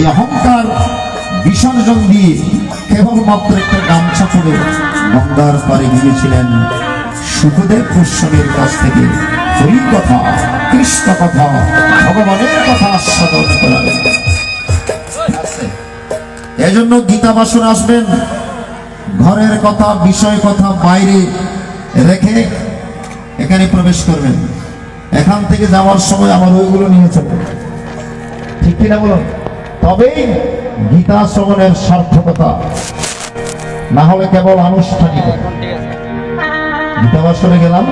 এই অহংকার বিসর্জন দিয়ে কেবলমাত্র একটা গামছা পরে গঙ্গার পারে গিয়েছিলেন সুখদেব গোস্বামীর কাছ থেকে হরি কথা, কৃষ্ণ কথা, ভগবানের কথা আস্বাদন করাবেন। এজন্য গীতা বাসন আসবেন, ঘরের কথা, বিষয় কথা বাইরে রেখে এখানে প্রবেশ করবেন। এখান থেকে যাওয়ার সময় আমার ওইগুলো নিয়ে চলবেন, ঠিক কিনা বলুন? তবেই গীতা শ্রবণের সার্থকতা, না হলে কেবল আনুষ্ঠানিক। গীতা বাসনে গেলাম,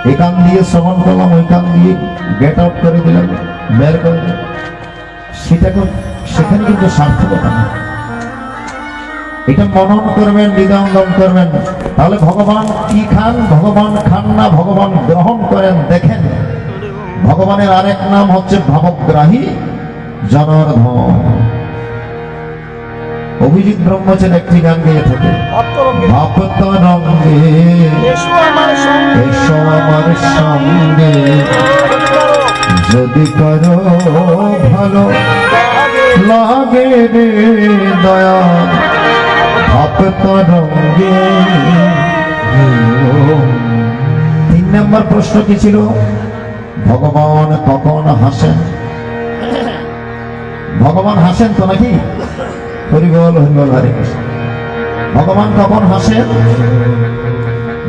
এই কান দিয়ে শ্রবণ করলাম, ওই কান দিয়ে গেট আউট করে দিলাম, বের করে দিলাম, সেখানে কিন্তু সার্থকতা না। এটা মনন করবেন, হৃদয়ঙ্গম করবেন, তাহলে ভগবান কি খান, ভগবান খান না, ভগবান গ্রহণ করেন দেখেন। ভগবানের আরেক নাম হচ্ছে ভাবগ্রাহী জনার্দন। অভিজিৎ ব্রহ্মচারী একটি গান গেয়ে থাকে, ভক্ত রঙ্গে এসো আমার সঙ্গে, যদি করো ভালো লাগে রে দয়া, ভক্ত রঙ্গে। 3 নম্বর প্রশ্ন কি ছিল? ভগবান কখন হাসেন? ভগবান হাসেন তো নাকি? হরিবল হরিবল হরে কৃষ্ণ। ভগবান কখন হাসেন?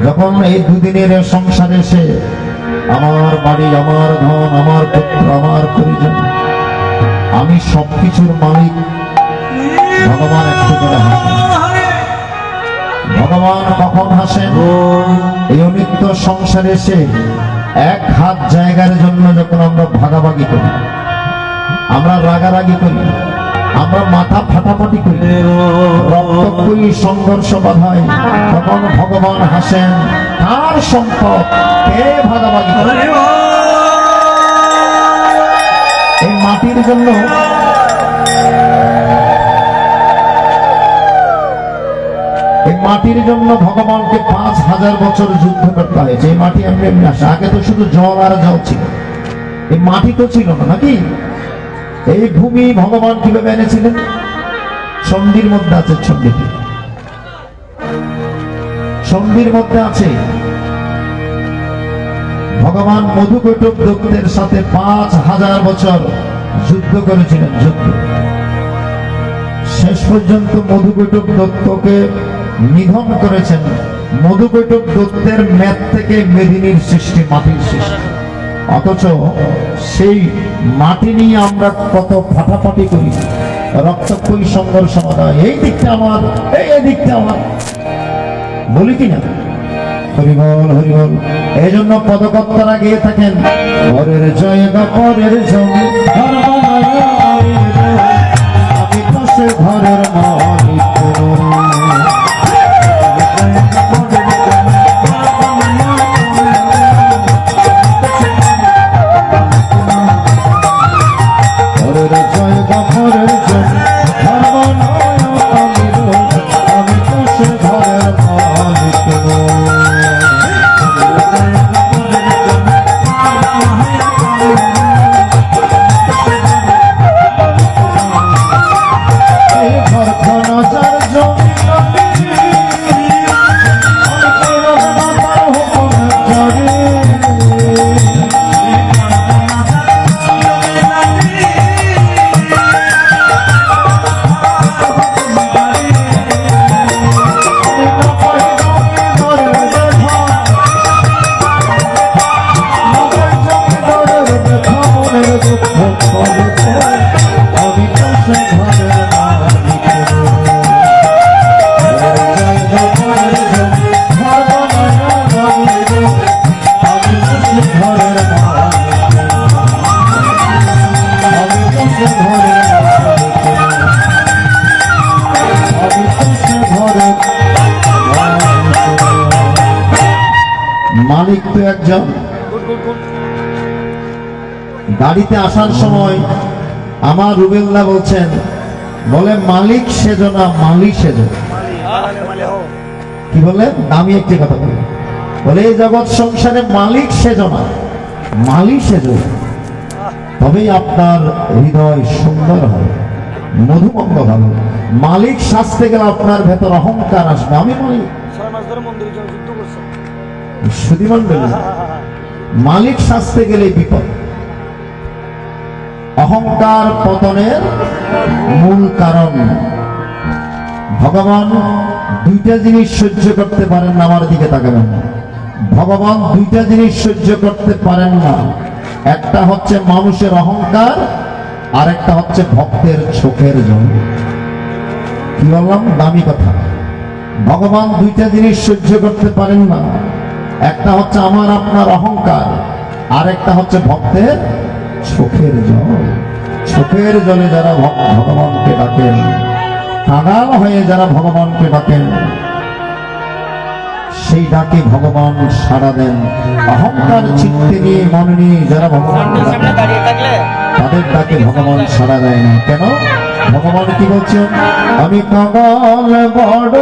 যখন এই দুদিনের সংসারে এসে আমার বাড়ি, আমার ধন, আমার পুত্র, আমার পরিজন, আমি সবকিছুর মালিক, ভগবান একটু করে হাসেন। ভগবান কখন হাসেন? এই অনিত্য সংসারে এসে 1 হাত জায়গার জন্য যখন আমরা ভাগাভাগি করি, আমরা রাগারাগি করি, আমরা মাথা ফাটাফাটি করি, রক্ত করি, সংঘর্ষ বাধায়, তখন ভগবান হাসেন। কার সম্পদ কে ভাগাভাগি করে? এই মাটির জন্য ভগবানকে 5000 বছর যুদ্ধ করতে হয়েছে। এই মাটি এমনি এমনি আসে, আগে তো শুধু জল আর জল ছিল, এই মাটি তো ছিল না নাকি? এই ভূমি ভগবান কিভাবে এনেছিলেন? সন্ধির মধ্যে আছে, সন্ধির মধ্যে আছে। ভগবান মধুকৈটব দত্তের সাথে 5000 বছর যুদ্ধ করেছিলেন, যুদ্ধ। শেষ পর্যন্ত মধুকৈটব দত্তকে নিধন করেছেন। মধুকৈটব দত্তের মেদ থেকে মেদিনীর সৃষ্টি, মাটির সৃষ্টি। অথচ সেই মাটি নিয়ে আমরা কত ফাটাফাটি করি, রক্তক্ষয়ী সংঘর্ষ হয়, এই দিকটা আমার, এই দিকটা আমার, বলি কিনা? হরিবল হরিবল। এই জন্য পদকর্তারা গিয়ে থাকেন, পরের জয়গা পরের জমি, আমি বসে ঘরের মালিক। মালিক তো একজন। গাড়িতে আসার সময় আমার রুবেলদা বলছেন, বলে মালিক সেজো না, মালিক সেজো। কি বললেন? দামি একটি কথা বললেন, বলে এই জগৎ সংসারে মালিক সেজো না, মালিক সেজো, তবেই আপনার হৃদয় সুন্দর হবে। মধুমঙ্গ ভালো। মালিক সাজতে গেলে আপনার ভেতর অহংকার আসবে, আমি মালিক। 6 মাস ধরে মন্দিরের জন্য যুদ্ধ করছে। সুধীমণ্ডলী, মালিক সাজতে গেলে বিপদ। অহংকার পতনের মূল কারণ। ভগবান দুইটা জিনিস সহ্য করতে পারেন না, আমার দিকে তাকাবেন না। ভগবান দুইটা জিনিস সহ্য করতে পারেন না, একটা হচ্ছে মানুষের অহংকার, আর একটা হচ্ছে ভক্তের চোখের জল। কি বললাম? দামি কথা। ভগবান দুইটা জিনিস সহ্য করতে পারেন না, একটা হচ্ছে আমার আপনার অহংকার, আর একটা হচ্ছে ভক্তের চোখের জল। চোখের জলে যারা ভগবানকে ডাকেন, কাঙাল হয়ে যারা ভগবানকে ডাকেন, সেই ডাকে ভগবান সাড়া দেন। অহংকার চিত্তে নিয়ে মনে নিয়ে যারা ভগবানকে ডাকেন, তাদের ডাকে ভগবান সাড়া দেয় না। কেন? ভগবান কি বলছেন? আমি কাঙাল বড়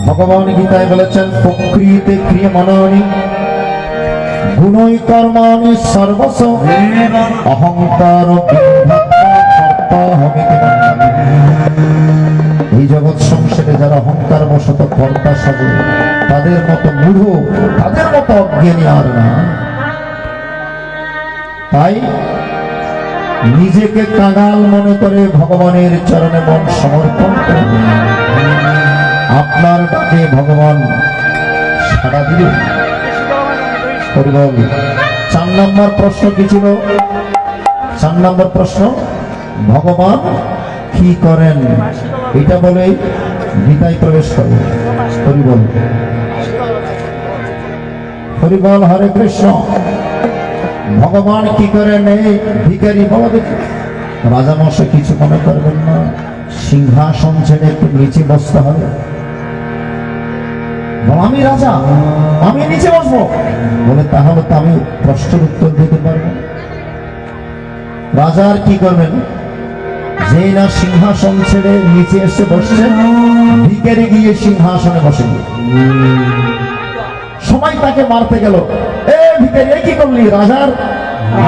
ভগবান গীতায় বলেছেন, প্রকৃতি ক্রিয়মাণানি গুণই কর্মাণি সর্বস্ব অহংকার এই জগৎ সংসারে যারা অহংকার বশত কর্তা সাজে, তাদের মতো মূঢ়, তাদের মতো অজ্ঞানী আর না। তাই নিজেকে কাঙাল মনে করে ভগবানের চরণে মন সমর্পণ করবে। আপনার ডাকে ভগবান সাড়া দিবে। 4 নম্বর প্রশ্ন কি ছিল? 4 নম্বর প্রশ্ন, ভগবান কি করেন? এটা বলেই গীতায় প্রবেশ করবে। হরিবল হরিবল, হরে কৃষ্ণ। ভগবান কি করেন? এই ভিখারি বলো দেখি। রাজা মশাই কিছু মনে করবেন না, সিংহাসন ছেড়ে একটু নিচে বসতে হবে। আমি রাজা, আমি নিচে বসবো বলে, তাহলে তো আমি প্রশ্নের উত্তর দিতে পারবো। রাজা আর কি করবেন? যেই না সিংহাসন ছেড়ে নিচে এসে বসছেন, ভিখারি গিয়ে সিংহাসনে বসে। সবাই তাকে মারতে গেল, এ ভিখারি, কি করলি? রাজার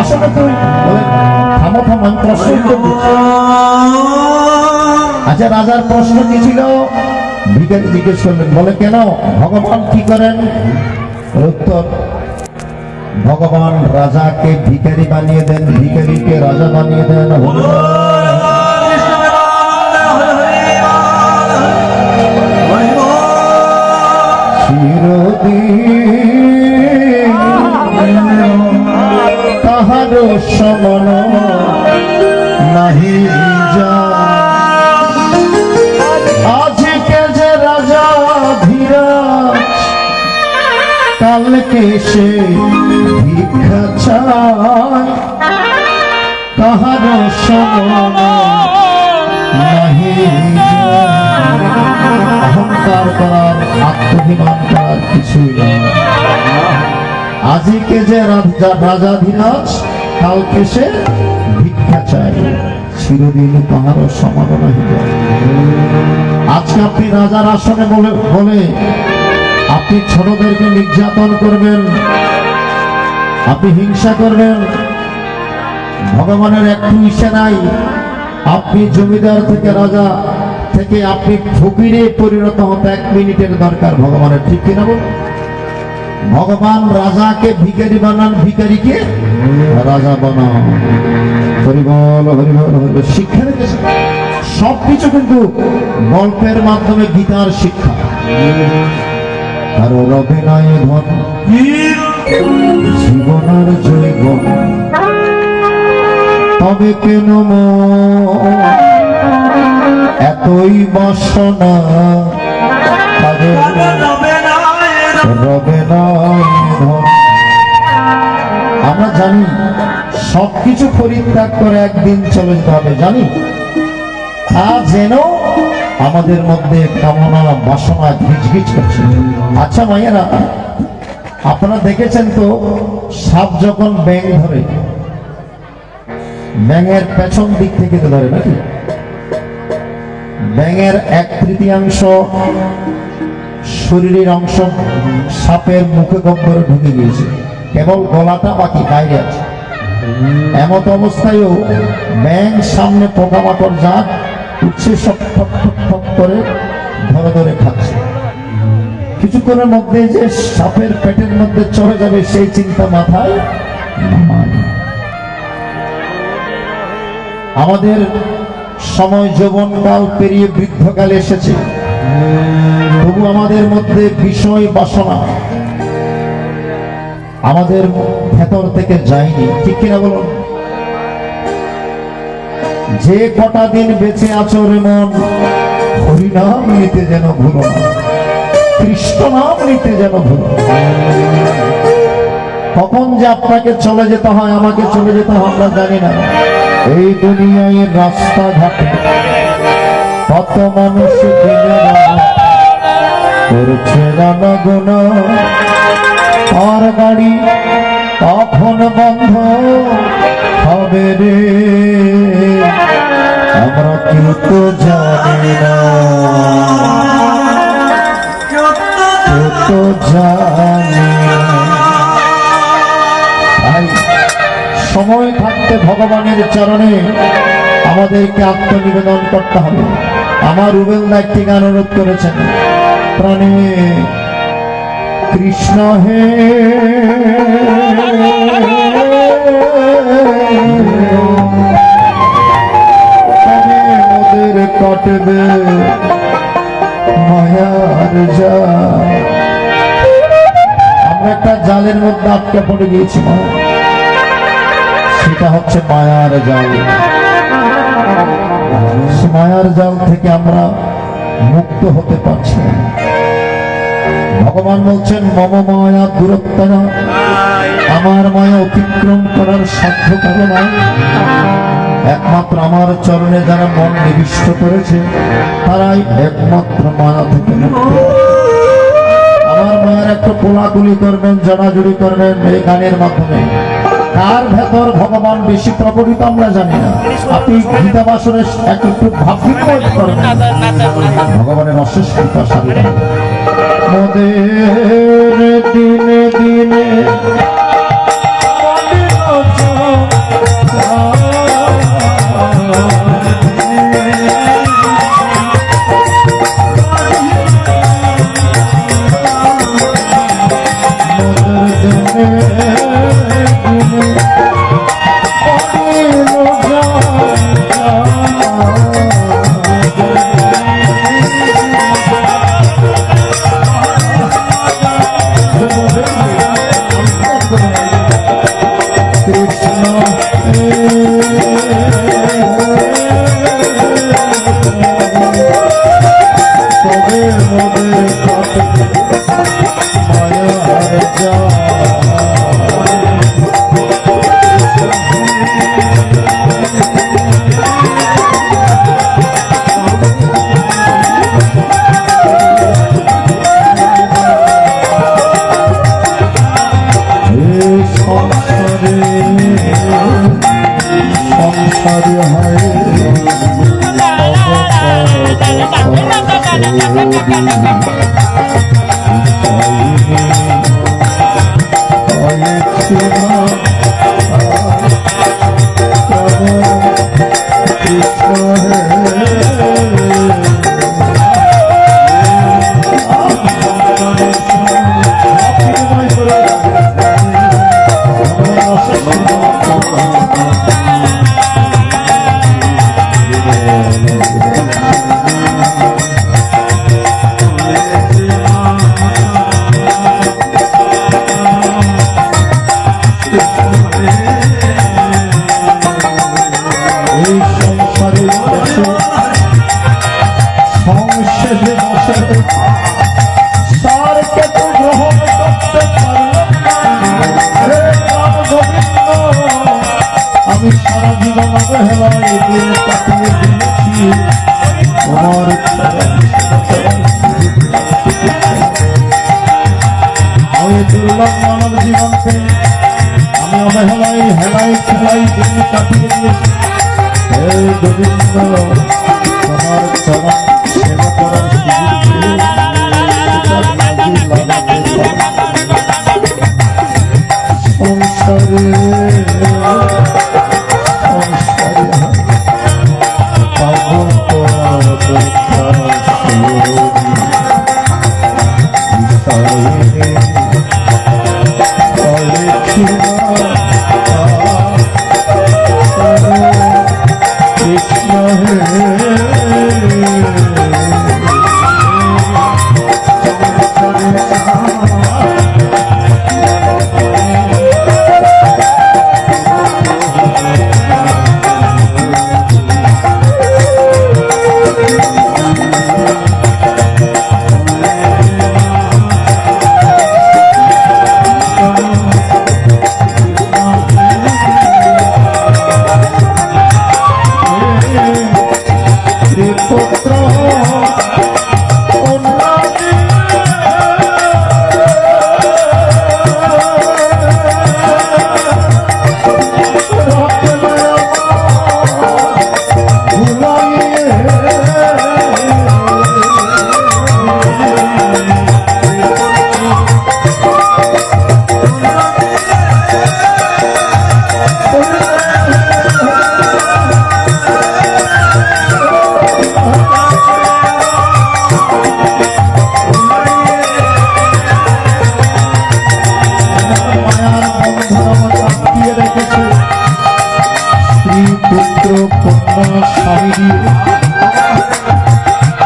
আসলে তুই বলে, থামো থামো, আমি প্রশ্ন উত্তর দিচ্ছি। আচ্ছা, রাজার প্রশ্ন কি ছিল? ভিখারি জিজ্ঞেস করলেন, বলে কেন ভগবান কি করেন? উত্তর, ভগবান রাজাকে ভিখারি বানিয়ে দেন, ভিখারিকে রাজা বানিয়ে দেন। চিরদিন সমান নাহি যায়। আজকে যে রাজা ধীরাজ কালকে সে ভিক্ষা চায়, কাহার সমান নাহি যায়। অহংকার করার আত্মাভিমান করার কিছুই নয়। আজকে যে রাজা ধীরাজ কালকে সে ভিক্ষা চায়, চিরদিন কাহার সমান নাহি যায়। আজকে আপনি রাজার আসনে বলে আপনি ছোটদেরকে নির্যাতন করবেন, আপনি হিংসা করবেন, ভগবানের একটু ইশারায় আপনি জমিদার থেকে রাজা থেকে আপনি ফকিরে পরিণত হতে 1 মিনিটের দরকার ভগবানের, ঠিক কিনা বলুন? ভগবান রাজাকে ভিখারি বানান, ভিখারিকে রাজা বানান। হরিবল হরিবল হরিবল। শিক্ষা দিতেছে সবকিছু কিন্তু গল্পের মাধ্যমে, গীতার শিক্ষা। কারোর অভিনয় ধন জীবনের জৈবন, তবে কেন এতই বাসনা রবে নাই ধন। আমরা জানি সবকিছু পরিত্যাগ করে একদিন চলে যেতে হবে, জানি। তা যেন আমাদের মধ্যে কামনা বাসনা ঘিচঘিচ করছে। আচ্ছা মায়েরা, আপনারা দেখেছেন তো সাপ যখন ব্যাঙ ধরে, ব্যাঙের পেছন দিক থেকে তো ধরে নাকি? ব্যাঙের 1/3 শরীরের অংশ সাপের মুখে গহ্বরে ঢুকে গিয়েছে, কেবল গলাটা বাকি বাইরে আছে। এমত অবস্থায়ও ব্যাঙ সামনে পোকামাকড় যা উঠছে সব ঠক ঠক ঠক করে ধরে ধরে খাচ্ছে। কিছুক্ষণের মধ্যে যে সাপের পেটের মধ্যে চলে যাবে সেই চিন্তা মাথায় নামায়। আমাদের সময় যৌবনকাল পেরিয়ে বৃদ্ধকালে এসেছে, তবু আমাদের মধ্যে বিষয় বাসনা আমাদের ভেতর থেকে যায়নি, ঠিক কিনা বলুন? যে কটা দিন বেঁচে আছো রে মন, হরিনাম নিতে যেন ভুলো না, কৃষ্ণ নাম নিতে যেন ভুলো। কখন যে আপনাকে চলে যেতে হয়, আমাকে চলে যেতে হয় আমরা জানি না। এই দুনিয়ায় রাস্তাঘাটে কত মানুষ করছে রানগুণ, আর গাড়ি কখন বন্ধ হবে রে আমরা কেউ তো জানি না, কেউ তো জানি না। সময় থাকতে ভগবানের চরণে আমাদেরকে আত্মনিবেদন করতে হবে। আমার রুবেলদা একটি গান অনুরোধ করেছেন, প্রাণে কৃষ্ণ হে তবে মোদের কাটবে মায়ার জাল। আমরা একটা জালের মধ্যে আটকে পড়ে গিয়েছি, সেটা হচ্ছে মায়ার জাল। মায়ার জাল থেকে আমরা মুক্ত হতে পারছি না। ভগবান বলছেন মম মায়া দূরত্ব না, আমার মায়া অতিক্রম করার সাধ্য কারো নাই। একমাত্র আমার চরণে যারা মন নিবিষ্ট করেছে তারাই একমাত্র মায়া থেকে মুক্ত। আমার মায়ের একটা কোলাকুলি করবেন, জড়াজড়ি করবেন এই গানের মাধ্যমে। কার ভেতর ভগবান বেশি প্রকটিত আমরা জানি না। আপনি গীতা বাসনে একটু ভাববিকল্প করবেন, ভগবানের অশেষ কৃপা সাধনা। মোদের দিনে দিনে কৃষ্ণ সংসারে হয় আমি সারা জীবন অবহেলায় দিন কাটিয়ে দিয়েছি আমার আমি দুর্লভ মানব জীবনকে আমি অবহেলায় হেলায় খেলায় দিন কাটিয়ে দিয়েছি হে গোবিন্দ তোমার চরণ সেবা করার সুযোগ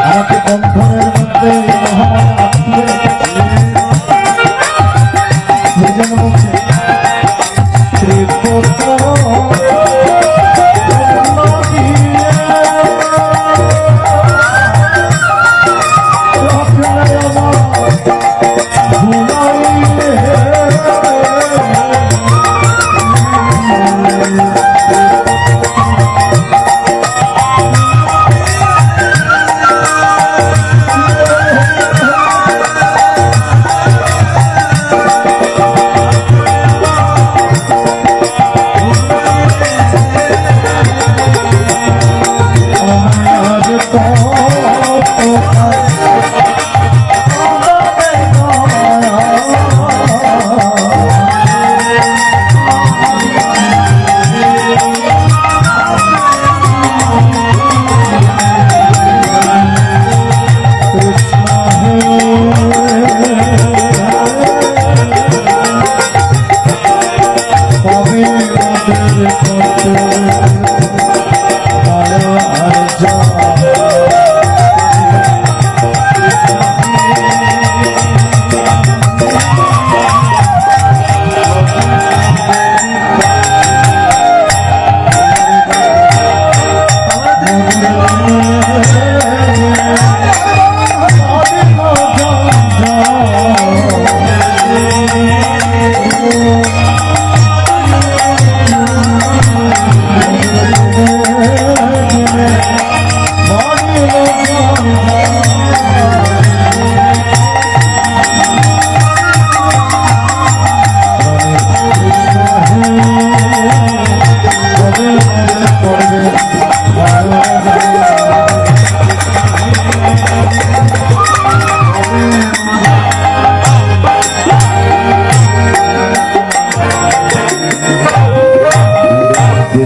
আমাকে বন্ধনের মধ্যে মহামায়া আটকিয়ে রেখেছে শ্রীপুত্র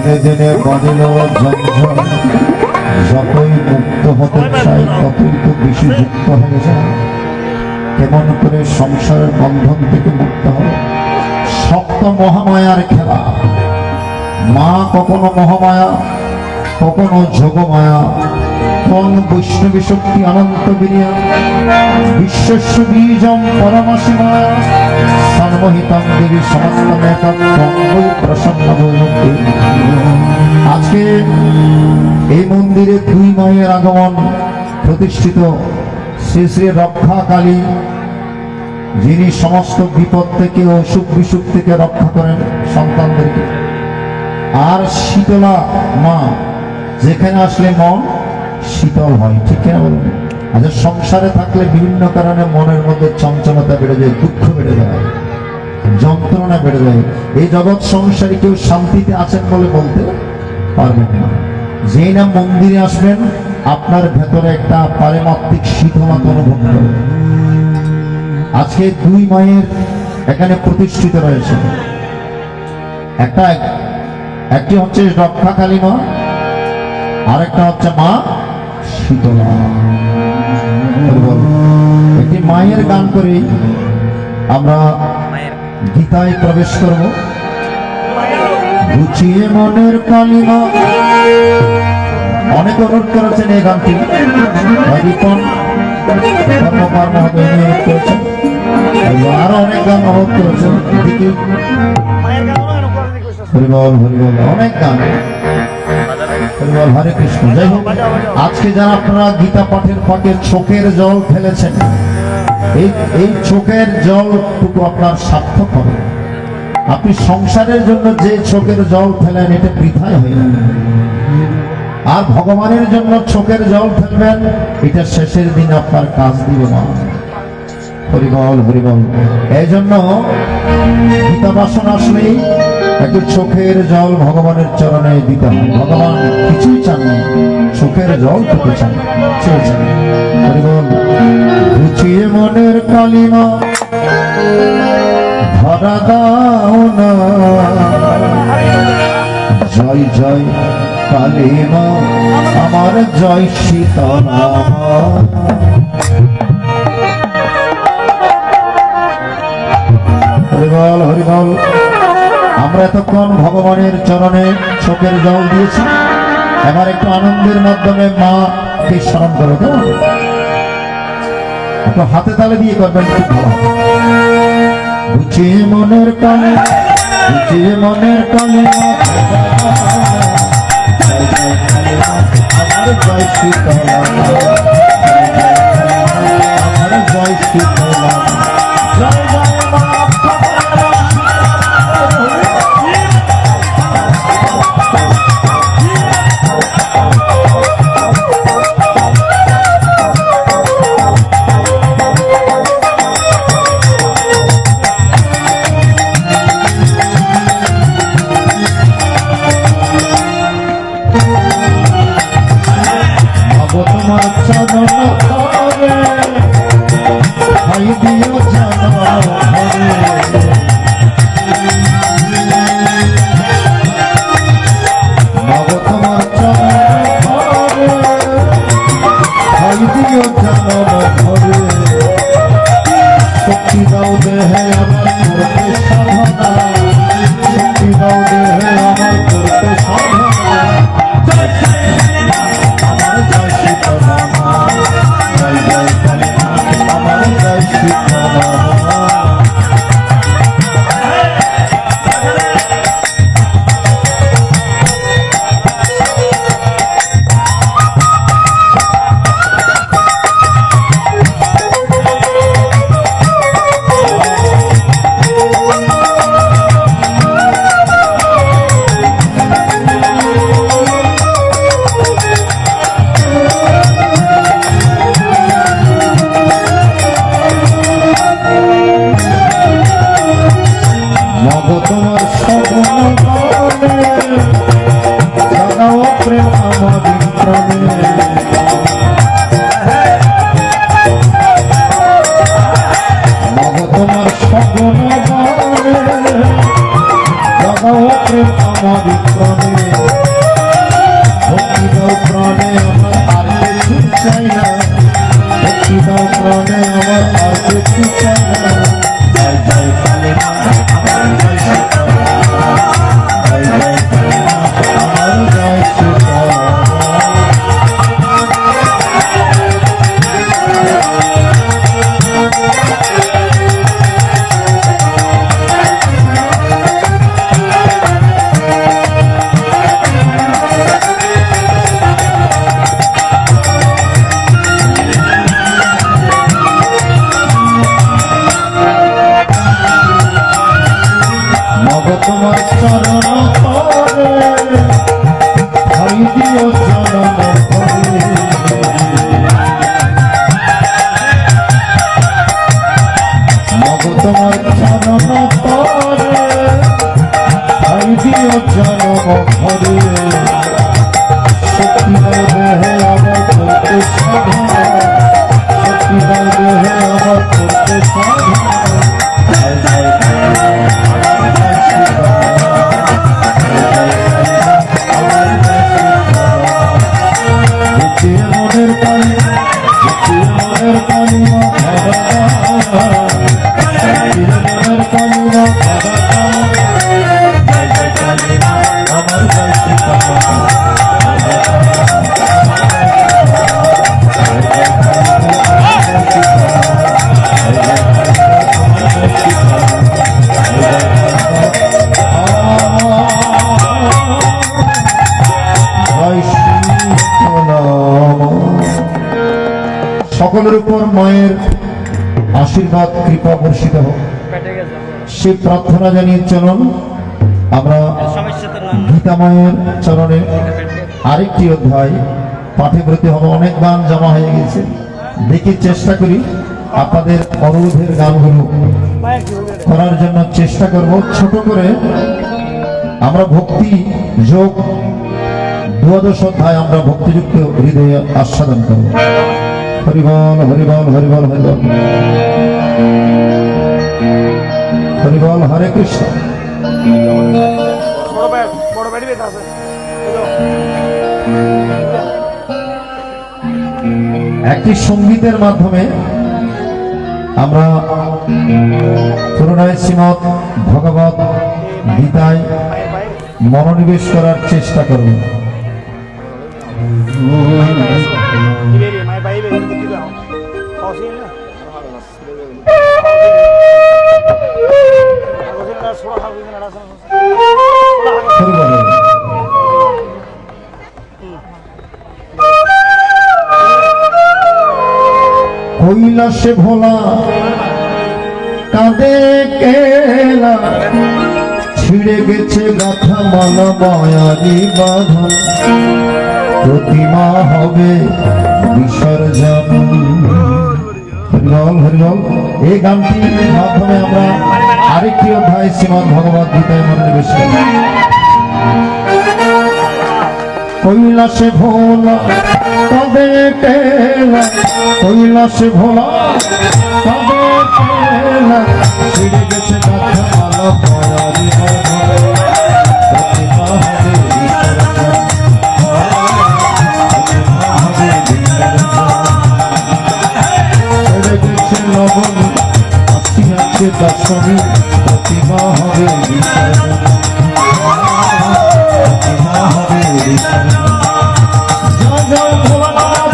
দিনে দিনে বাড়িল ঝঞ্ঝন, যতই মুক্ত হতে চাই ততই তো বেশি যুক্ত হয়ে যায়। কেমন করে সংসারের বন্ধন থেকে মুক্ত হবে? শক্ত মহামায়ার খেলা। মা কখনো মহামায়া, কখনো যোগমায়া। কোন বৈষ্ণবী শক্তি অনন্ত বিরিয়া, বিশ্বস্য বীজম পরমাসি মায়া, সর্বহিতম দেবী সমস্তমেকং বৈ প্রসন্ন বৈরূপে। আজকে এই মন্দিরে দুই মায়ের আগমন প্রতিষ্ঠিত। শ্রী শ্রী রক্ষা কালী, যিনি সমস্ত বিপদ থেকে অসুখ বিসুখ থেকে রক্ষা করেন সন্তানদেরকে। আর শীতলা মা, যেখানে আসলে মন শীতল হয়, ঠিক কিনা বলুন? আচ্ছা, সংসারে থাকলে বিভিন্ন কারণে মনের মধ্যে চঞ্চলতা বেড়ে যায়, দুঃখ বেড়ে যায়, যন্ত্রণা বেড়ে যায়। এই জগৎ সংসারে কেউ শান্তিতে আছেন বলে বলতে পারবেন না। যেই না মন্দিরে আসবেন, আপনার ভেতরে একটা পারমাত্মিক শীতলতা অনুভব করবেন। আজকে দুই মায়ের এখানে প্রতিষ্ঠিত রয়েছে। একটি হচ্ছে রক্ষা কালী মা, আরেকটা হচ্ছে মা শীতলা। একটি মায়ের গান করে আমরা গীতায় প্রবেশ করব। গুছিয়ে মনের কালিমা, অনেক অনুরোধ করেছেন এই গানটি। রিপন ধর্মপাল মহোদয় অনুরোধ করেছেন, আরো অনেক গান অনুরোধ করেছেন। হরিবল হরিবল, অনেক গান। হরিবল, হরে কৃষ্ণ। যাই হোক, আজকে যারা আপনারা গীতা পাঠের ফাঁকে চোখের জল ফেলেছেন, এই চোখের জলটুকু আপনার সার্থক হবে। আপনি সংসারের জন্য যে চোখের জল ফেলেন, এটা বৃথাই হয়ে যাবে। আর ভগবানের জন্য চোখের জল ফেলবেন, এটা শেষের দিন আপনার কাজ দিবে না। হরিবল হরিবল। এই জন্য গীতা বাসন আসলেই একটু চোখের জল ভগবানের চরণে দিতে হয়। ভগবান কিছুই চান না, চোখের জল টুকু চান, চেয়েছেন। হরিবল। গুছিয়ে মনের কালিমা ধরা দাও না, জয় জয় কালিমা আমার, জয় শীতলা। হরিবল হরিবল। আমরা এতক্ষণ ভগবানের চরণে চোখের জল দিয়েছি, এবার একটু আনন্দের মাধ্যমে মাকে স্মরণ করো। কেমন? একটু হাতে তালে দিয়ে করবেন, খুব ভালো। বুঝিয়ে মনের কালে, বুঝিয়ে মনের কালে আমার জয় শীতলা, আমার জয় শীতলা, জয় জয় মা। তোমার চরণ ধরে ভাই দিও জানো ধরে, বাবা তোমার চরণ ধরে ভাই দিও জানো ধরে, শক্তি দাও দেহে আমার করতে সাধনা, শক্তি দাও দেহে আমার করতে সাধনা। আসবেন আমার প্রাণে, ভক্তি দাও প্রাণে আমার আর কিছু চাই না, ভক্তি দাও প্রাণে আমার আর কিছু চাই না। জয় জয় কালী মা আমার জয় সীতারাম, জয় জয় কালী মা আমার জয় সীতারাম। তোমার চরণ পরে ভাই দিও চরণ পরে, মগ তোমার চরণ পরে ভাই দিও চরণ পরে। শক্তি দাও দেহে আমার করতে সাধনা, শক্তি দাও দেহে আমার করতে সাধনা। জয় জয় মনের কালী, মনের কালী মা মনের কালী মা আমার জয় সীতারাম। সকলের উপর মায়ের আশীর্বাদ কৃপা বর্ষিত হোক, সে প্রার্থনা জানিয়ে চলুন আমরা গীতা মায়ের চরণে আরেকটি অধ্যায় পাঠে ব্রতী হব। অনেক গান জমা হয়ে গেছে, দেখি চেষ্টা করি আপনাদের অনুরোধের গানগুলো করার জন্য চেষ্টা করব। ছোট করে আমরা ভক্তি যোগ 12 অধ্যায় আমরা ভক্তিযুক্ত হৃদয়ে আস্বাদন করব। হরিবল হরিবল হরিবল হরিবল হরিবল, হরে কৃষ্ণ। একটি সঙ্গীতের মাধ্যমে আমরা পুরোনায় শ্রীমৎ ভগবত গীতায় মনোনিবেশ করার চেষ্টা করব। কৈলাসে ভোলা কাঁদে কেলা, ছিঁড়ে গেছে গাথা মালা মায়ারি বাঁধন, প্রতিমা হবে বিসর্জন। হরিবল হরিবল। এই গানটির মাধ্যমে আমরা আরেকটি অধ্যায় শ্রীমদ্ ভগবত গীতায় মনোনিবেশ করি। কৈলাসে ভোলা তবে কেলা, কৈলাসে ভোলা তবে কেলা, ছিঁড়ে গেছে গাথা মালা মায়ারি বাঁধন, প্রতিমা হবে বিসর্জন। লবণ আসি আছে দশমী, প্রতিমা হবে বিসর্জন, প্রতিমা হবে বিসর্জন। জয় জয় ভোলানাথ,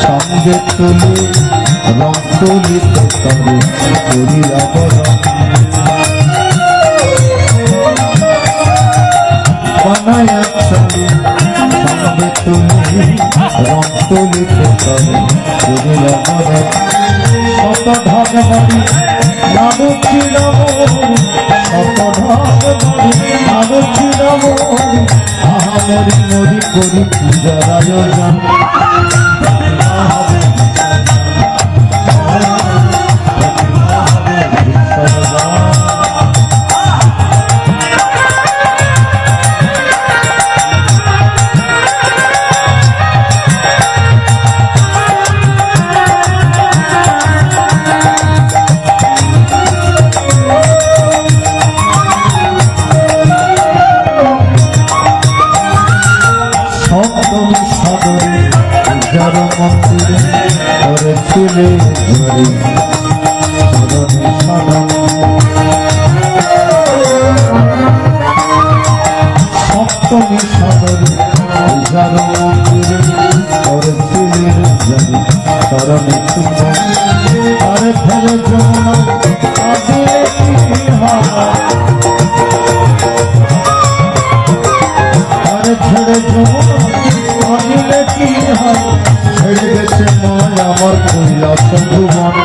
সঙ্গে তুলি রং তুলিতে তবে করি অবরণ, বানায়া ছবি সঙ্গে তুলি রং তুলিতে তবে করি অবরণ। শত ধাবে বাড়ি নামছি নমরি নামছি নমরি আহামরি মরি করি পূজার আয়োজন সপ্তমী সাগরে পূজার মন্দিরে করেছিলে ঘরে সাধনে সাধন সপ্তমী সাগরে পূজার মন্দিরে করেছিলে ঘরে চরণে চুম্বন আরে ফেলে যমুনা আগে কি হয় ছেড়ে যমুনা আনিলে কি হয় ছেড়ে গেছে ময় আমার কৈলাস ভুবন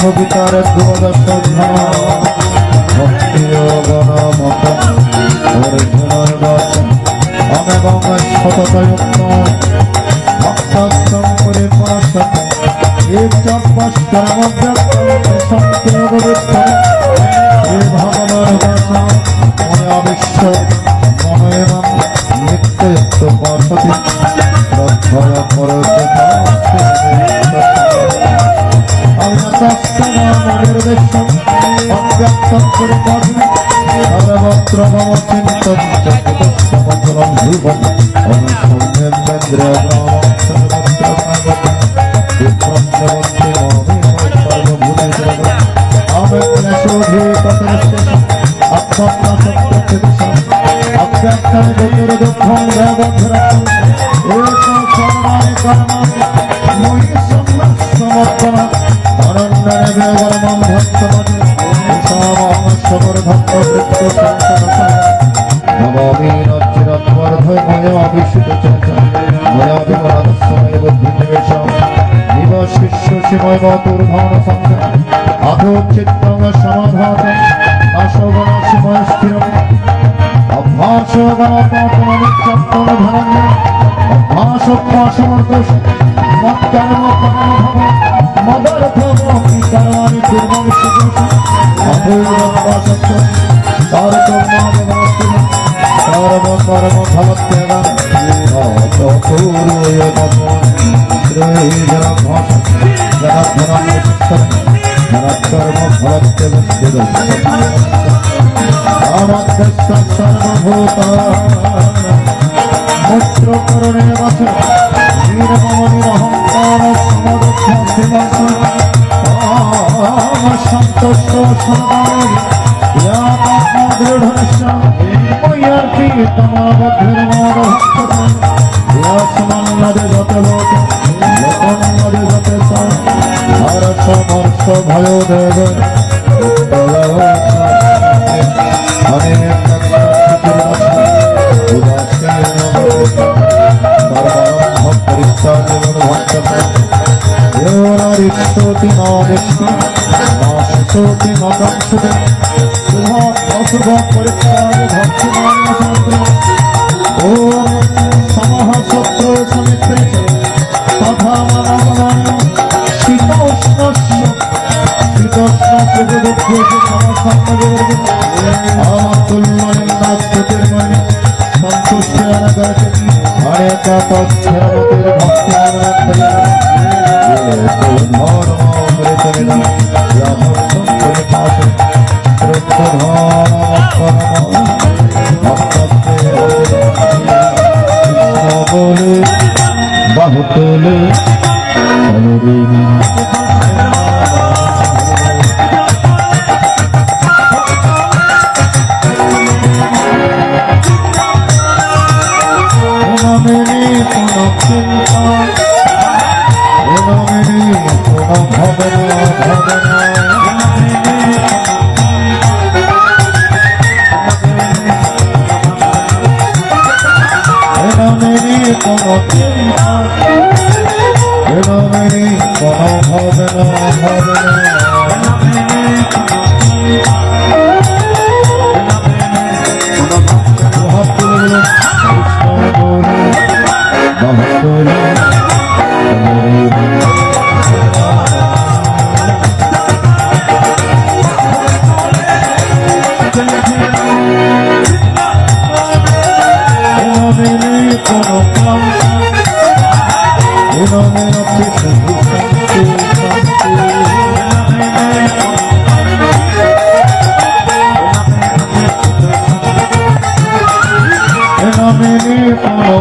অভবিতার দ্বাদশ ভক্তিও গণমত অর্জুনের বচন অমেবং শততয়ুক্ত ভক্তাস্তম করে পরাশত এই চব্বাস্তমব্যক্তম সংকেতবিত্ত হে ভগবান বচন মনে অবিশ্ব মনোয়মম নিত্যযুক্ত পশতি শ্রদ্ধয় পরশত সর্বত্র মম চিন্তন চক্রম ধ্রুবম অনুসৌম্যেন্দ্র সমর্পণা বলে কোনো চিন্তা বিনা মেনে কোনো হবে না, হবে না। হাত তুলে বলুন, কৃষ্ণ বলে বাহাদুরি কোনো এভাবে আছে শুধু শান্তি, শান্তি। এভাবে কোনো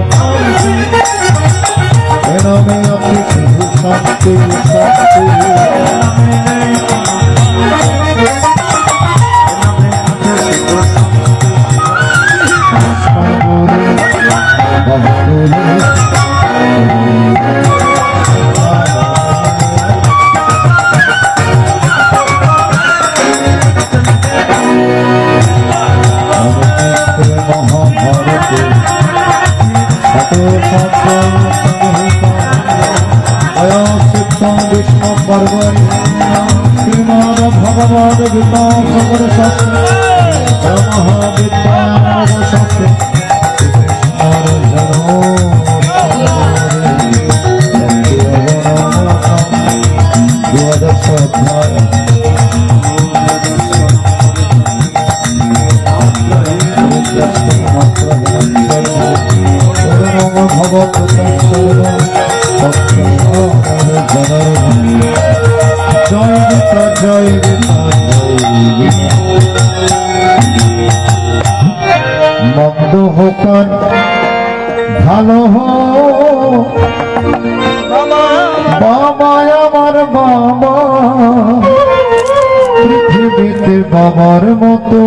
এভাবে আছে শুধু শান্তি, শান্তি। विष्णु पर्वणि श्रीमद् भगवद गीता सकल शास्त्र महाविद्यानव शास्त्र द्वादश अध्याय भगवत জয় গীতা জয় গীতা মন্দ হোক আর ভালো হোক বাবা আমার বাবা পৃথিবীতে বাবার মতো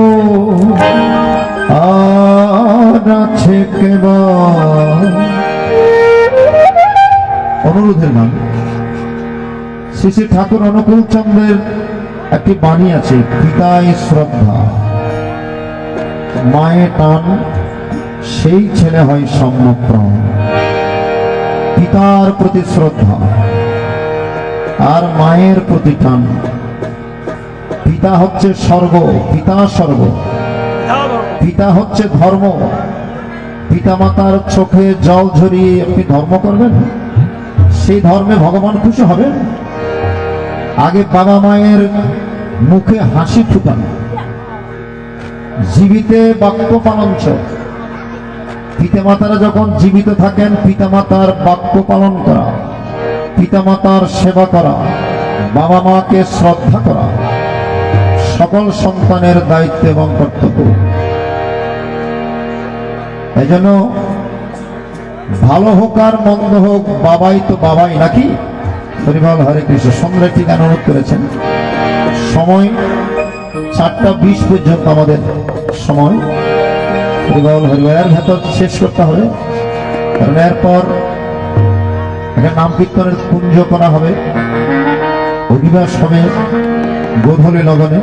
আর আছে কেবা। অনুরোধের নাম শ্রী শ্রী ঠাকুর অনুকূল চন্দ্রের একটি বাণী আছে, পিতায় শ্রদ্ধা, মায়ে টান সেই ছেলে হয় সম্যপ্রাণ। পিতার প্রতি শ্রদ্ধা আর মায়ের প্রতি টান। পিতা হচ্ছে স্বর্গ, পিতা স্বর্গ, পিতা হচ্ছে ধর্ম। পিতামাতার চোখে জল ঝরিয়ে আপনি ধর্ম করবেন, সেই ধর্মে ভগবান খুশি হবেন? আগে বাবা মায়ের মুখে হাসি ফুটানো, জীবিতে বাক্য পালন। পিতামাতারা যখন জীবিত থাকেন পিতামাতার বাক্য পালন করা, পিতামাতার সেবা করা, বাবা মাকে শ্রদ্ধা করা সকল সন্তানের দায়িত্ব এবং কর্তব্য। এই জন্য ভালো হোক আর মন্দ হোক বাবাই তো বাবাই, নাকি? হরিবল হরে কৃষ্ণ। সুন্দর একটি গান অনুরোধ করেছেন। সময় 4:20 পর্যন্ত আমাদের সময়। হরিবল হরিবল এর ভেতর শেষ করতে হবে, কারণ এরপর একটা নাম কীর্তনের কুঞ্জ করা হবে, অধিবাস হবে গোধূলি লগনে।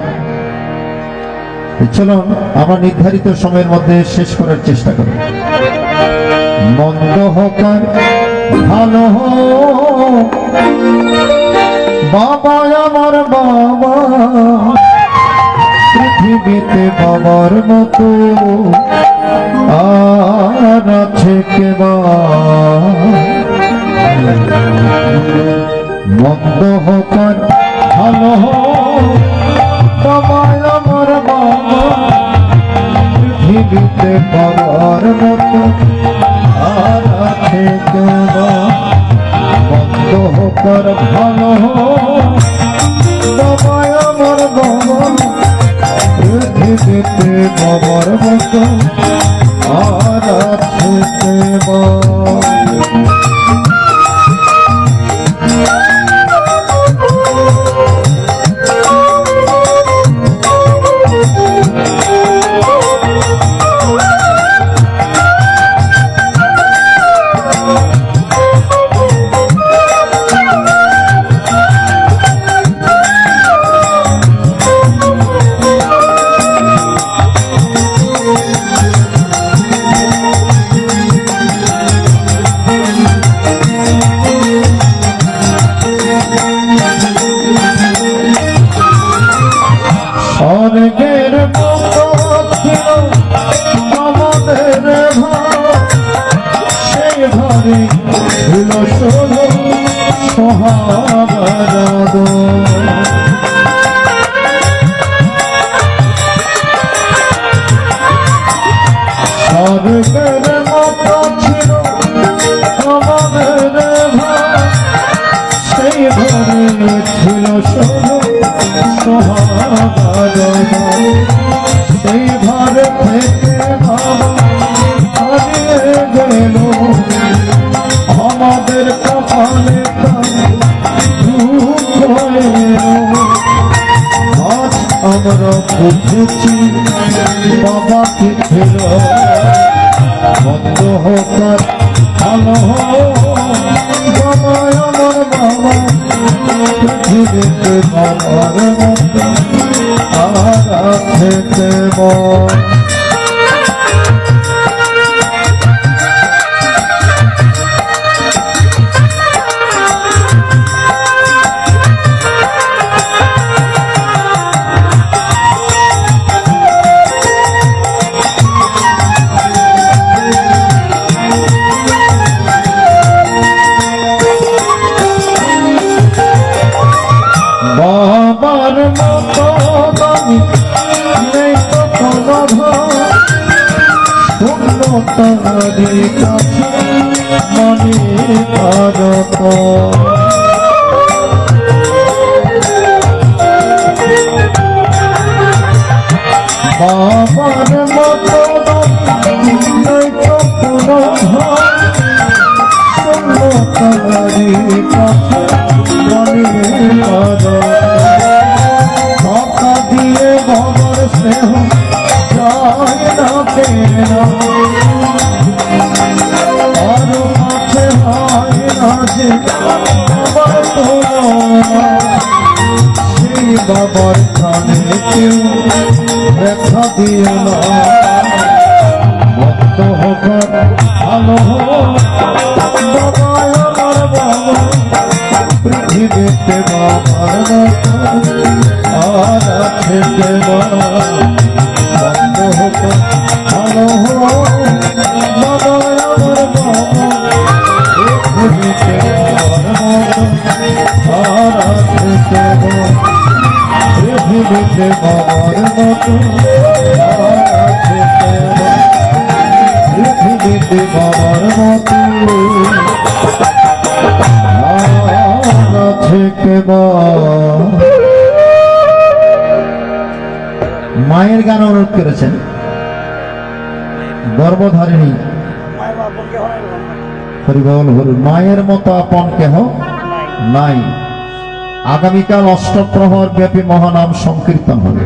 চলুন আমরা নির্ধারিত সময়ের মধ্যে শেষ করার চেষ্টা করি। মন্দ হোক আর ভালো হোক বাবা আমার বাবা পৃথিবীতে বাবার মতো আর আছে কেবা। মন্দ হোক আর ভালো হোক বাবা আমার বাবা পৃথিবীতে বাবার মতো আর আছে কেবা। মন্দ হোক আর ভালো হোক বাবা আমার বাবা পৃথিবীতে বাবার মতো আর আছে কেবা। স্বর্গের মতো ছিল আমাদের ঘর, সেই ঘরে ছিল শুধু সোহাগার, সেই ঘর থেকে বাবা হারিয়ে গেল, আমাদের কপালে দুঃখ এলো। আজ আমরা বুঝেছি বাবাকে ফের বন্ধ হোক আর ভালো হোক, বাবা আমার বাবা, পৃথিবীতে বাবার মতো আর আছে কেমন। বাবার মতো দামি নেই তো কোনো ঘর, শূন্যতারি কাছে মনে পারত। বাবার মতো দামি নেই তো কোনো ঘর, শূন্যতারি কাছে মনে পারত। কথা দিয়ে বাবার স্নেহ যায় না পেনা, আরো কাছে হয় না যে বাবার তোলা, সেই বাবার কানে কেউ দেখা দিও না। ভক্ত হোক ভালো হোক বাবা আমার বাবা, পৃথিবীতে বাবার মতো আর আছে কেমন। বন্ধ হোক ভালো হোক বাবা আমার বাবা, পৃথিবীতে বাবার মতো আর আছে কেমন। পৃথিবীতে বাবার মতো আর আছে কেমন। পৃথিবীতে বাবার মতো মায়ের গান অনুরোধ করেছেন গর্ভধারিণী মায়ের বাবা কে হয় না। হরিবল হরি। মায়ের মতো আপন কেহ নাই। আগামীকাল অষ্টপ্রহর ব্যাপী মহানাম সংকীর্তন হবে।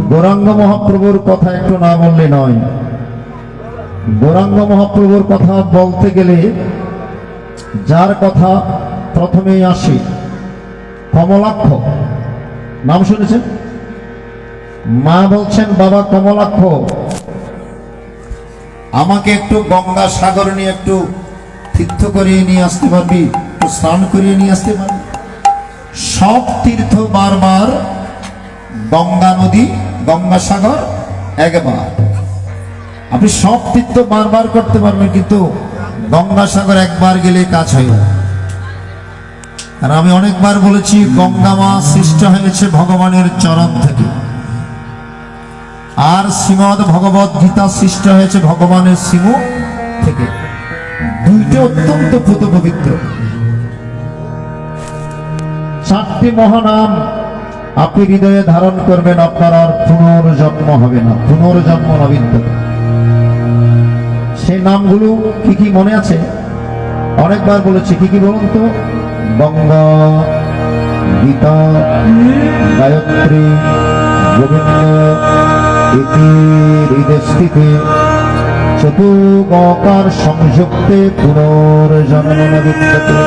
গৌরাঙ্গ মহাপ্রভুর কথা একটু না বললে নয়। গৌরাঙ্গ মহাপ্রভুর কথা বলতে গেলে যার কথা প্রথমেই আসে কমলাক্ষ, নাম শুনেছেন? মা বলছেন, বাবা কমলাক্ষ, আমাকে একটু গঙ্গা সাগর নিয়ে একটু তীর্থ করিয়ে নিয়ে আসতে পারবি, একটু স্নান করিয়ে নিয়ে আসতে পারবি? সব তীর্থ বারবার, গঙ্গা নদী গঙ্গা সাগর একবার। আপনি সব তীর্থ বারবার করতে পারবেন, কিন্তু গঙ্গাসাগর একবার গেলে কাজ হয়ে যায়। আর আমি অনেকবার বলেছি, গঙ্গা মা সৃষ্ট হয়েছে ভগবানের চরণ থেকে, আর শ্রীমদ ভগবত গীতা সৃষ্ট হয়েছে ভগবানের শ্রীমুখ থেকে। দুইটা অত্যন্ত পুত পবিত্র। চারটি মহানাম আপনি হৃদয়ে ধারণ করবেন, আপনার আর পুনর্জন্ম হবে না, পুনর্জন্ম নবীনতা। সেই নামগুলো কি কি মনে আছে? অনেকবার বলেছি, কি কি বলুন তো? গঙ্গা, গীতা, গায়ত্রী, গোবিন্দ, ইতি হৃদয়স্থিতে চতুর্গকার সংযুক্তে পুনর্জন্ম নবীনতা।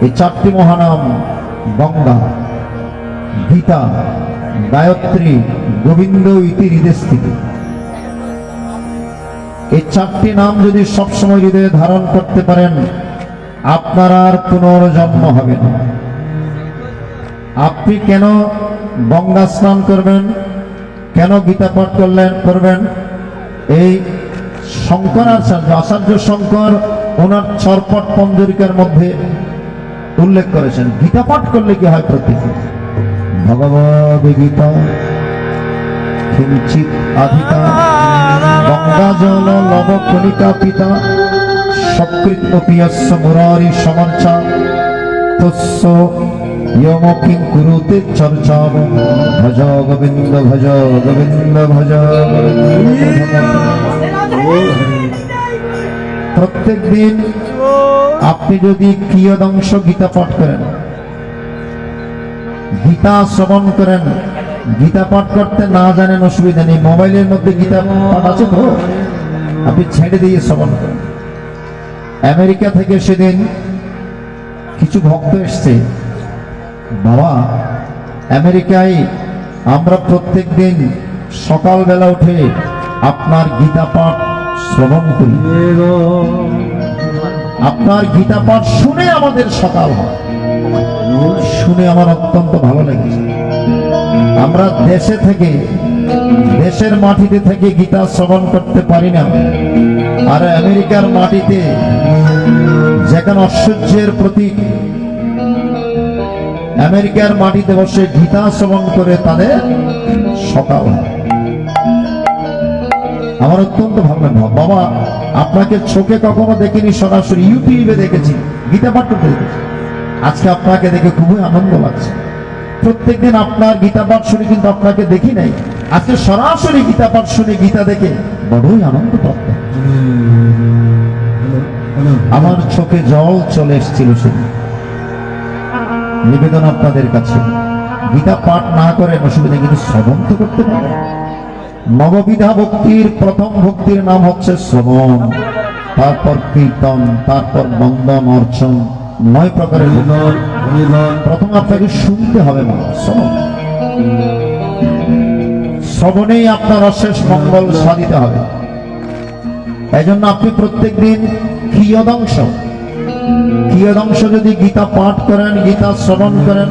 এই চারটি মহানাম গঙ্গা, গীতা, গায়ত্রী, গোবিন্দ, ইতি হৃদয়স্থিতি। এই চারটি নাম যদি সবসময় হৃদয়ে ধারণ করতে পারেন, আপনার আর পুনর্জন্ম হবে না। আপনি কেন গঙ্গা স্নান করবেন, কেন গীতা পাঠ করবেন? এই আচার্য শঙ্কর ওনার ছরপট পঞ্জরিকার মধ্যে উল্লেখ করেছেন, গীতা পাঠ করলে কি হয়? প্রত্যেকে ভগবদ গীতা কিঞ্চিত আধিকা গঙ্গা জল লব কণিকা পিতা সকৃত পিয়স্য মুরারি সমর্চা তস্য ইয়ম কিং কুরুতে চর্চাম ভজ গোবিন্দ ভজ গোবিন্দ ভজ প্রত্যেক দিন আপনি যদি কিয়দংশ গীতা পাঠ করেন, গীতা শ্রবণ করেন, গীতা পাঠ করতে না জানেন অসুবিধা নেই, মোবাইলের মধ্যে গীতা পাঠ আছে তো, আপনি ছেড়ে দিয়ে শ্রবণ করেন। আমেরিকা থেকে সেদিন কিছু ভক্ত এসছে, বাবা আমেরিকায় আমরা প্রত্যেক দিন সকালবেলা উঠে আপনার গীতা পাঠ শ্রবণ করি, আপনার গীতা পাঠ শুনে আমাদের সকাল হয়, শুনে আমার অত্যন্ত ভালো লেগেছে। আমরা দেশে থেকে, দেশের মাটিতে থেকে গীতা শ্রবণ করতে পারি না, আর আমেরিকার মাটিতে যেখানে ঐশ্বর্যের প্রতীক, আমেরিকার মাটিতে বসে গীতা শ্রবণ করে তাদের সকাল হয়। আমার অত্যন্ত ভালো লাগে। বাবা আপনাকে চোখে কখনো দেখিনি, সরাসরি ইউটিউবে দেখেছি, গীতা পাঠ করতে দেখেছি, আজকে আপনাকে দেখে খুবই আনন্দ লাগছে। প্রত্যেকদিন আপনার গীতা পাঠ শুনে কিন্তু আপনাকে দেখি নাই, আজকে সরাসরি গীতা পাঠ শুনে গীতা দেখে বড়ই আনন্দ প্রাপ্ত। আমার চোখে জল চলে এসেছিল সেদিন। নিবেদন আপনাদের কাছে, গীতা পাঠ না করেন অসুবিধা, কিন্তু শ্রবণ তো করতে পারেন। নববিধা ভক্তির প্রথম ভক্তির নাম হচ্ছে শ্রবণ, তারপর কীর্তন, তারপর বন্দন অর্চন, 9 প্রকারের ভক্তি। প্রথম আপনাকে শুনতে হবে মা, শ্রবণ, শ্রবণেই আপনার অশেষ মঙ্গল সাধিতে হবে। এই জন্য আপনি প্রত্যেক দিন কিয়দংশ যদি গীতা পাঠ করেন, গীতা শ্রবণ করেন,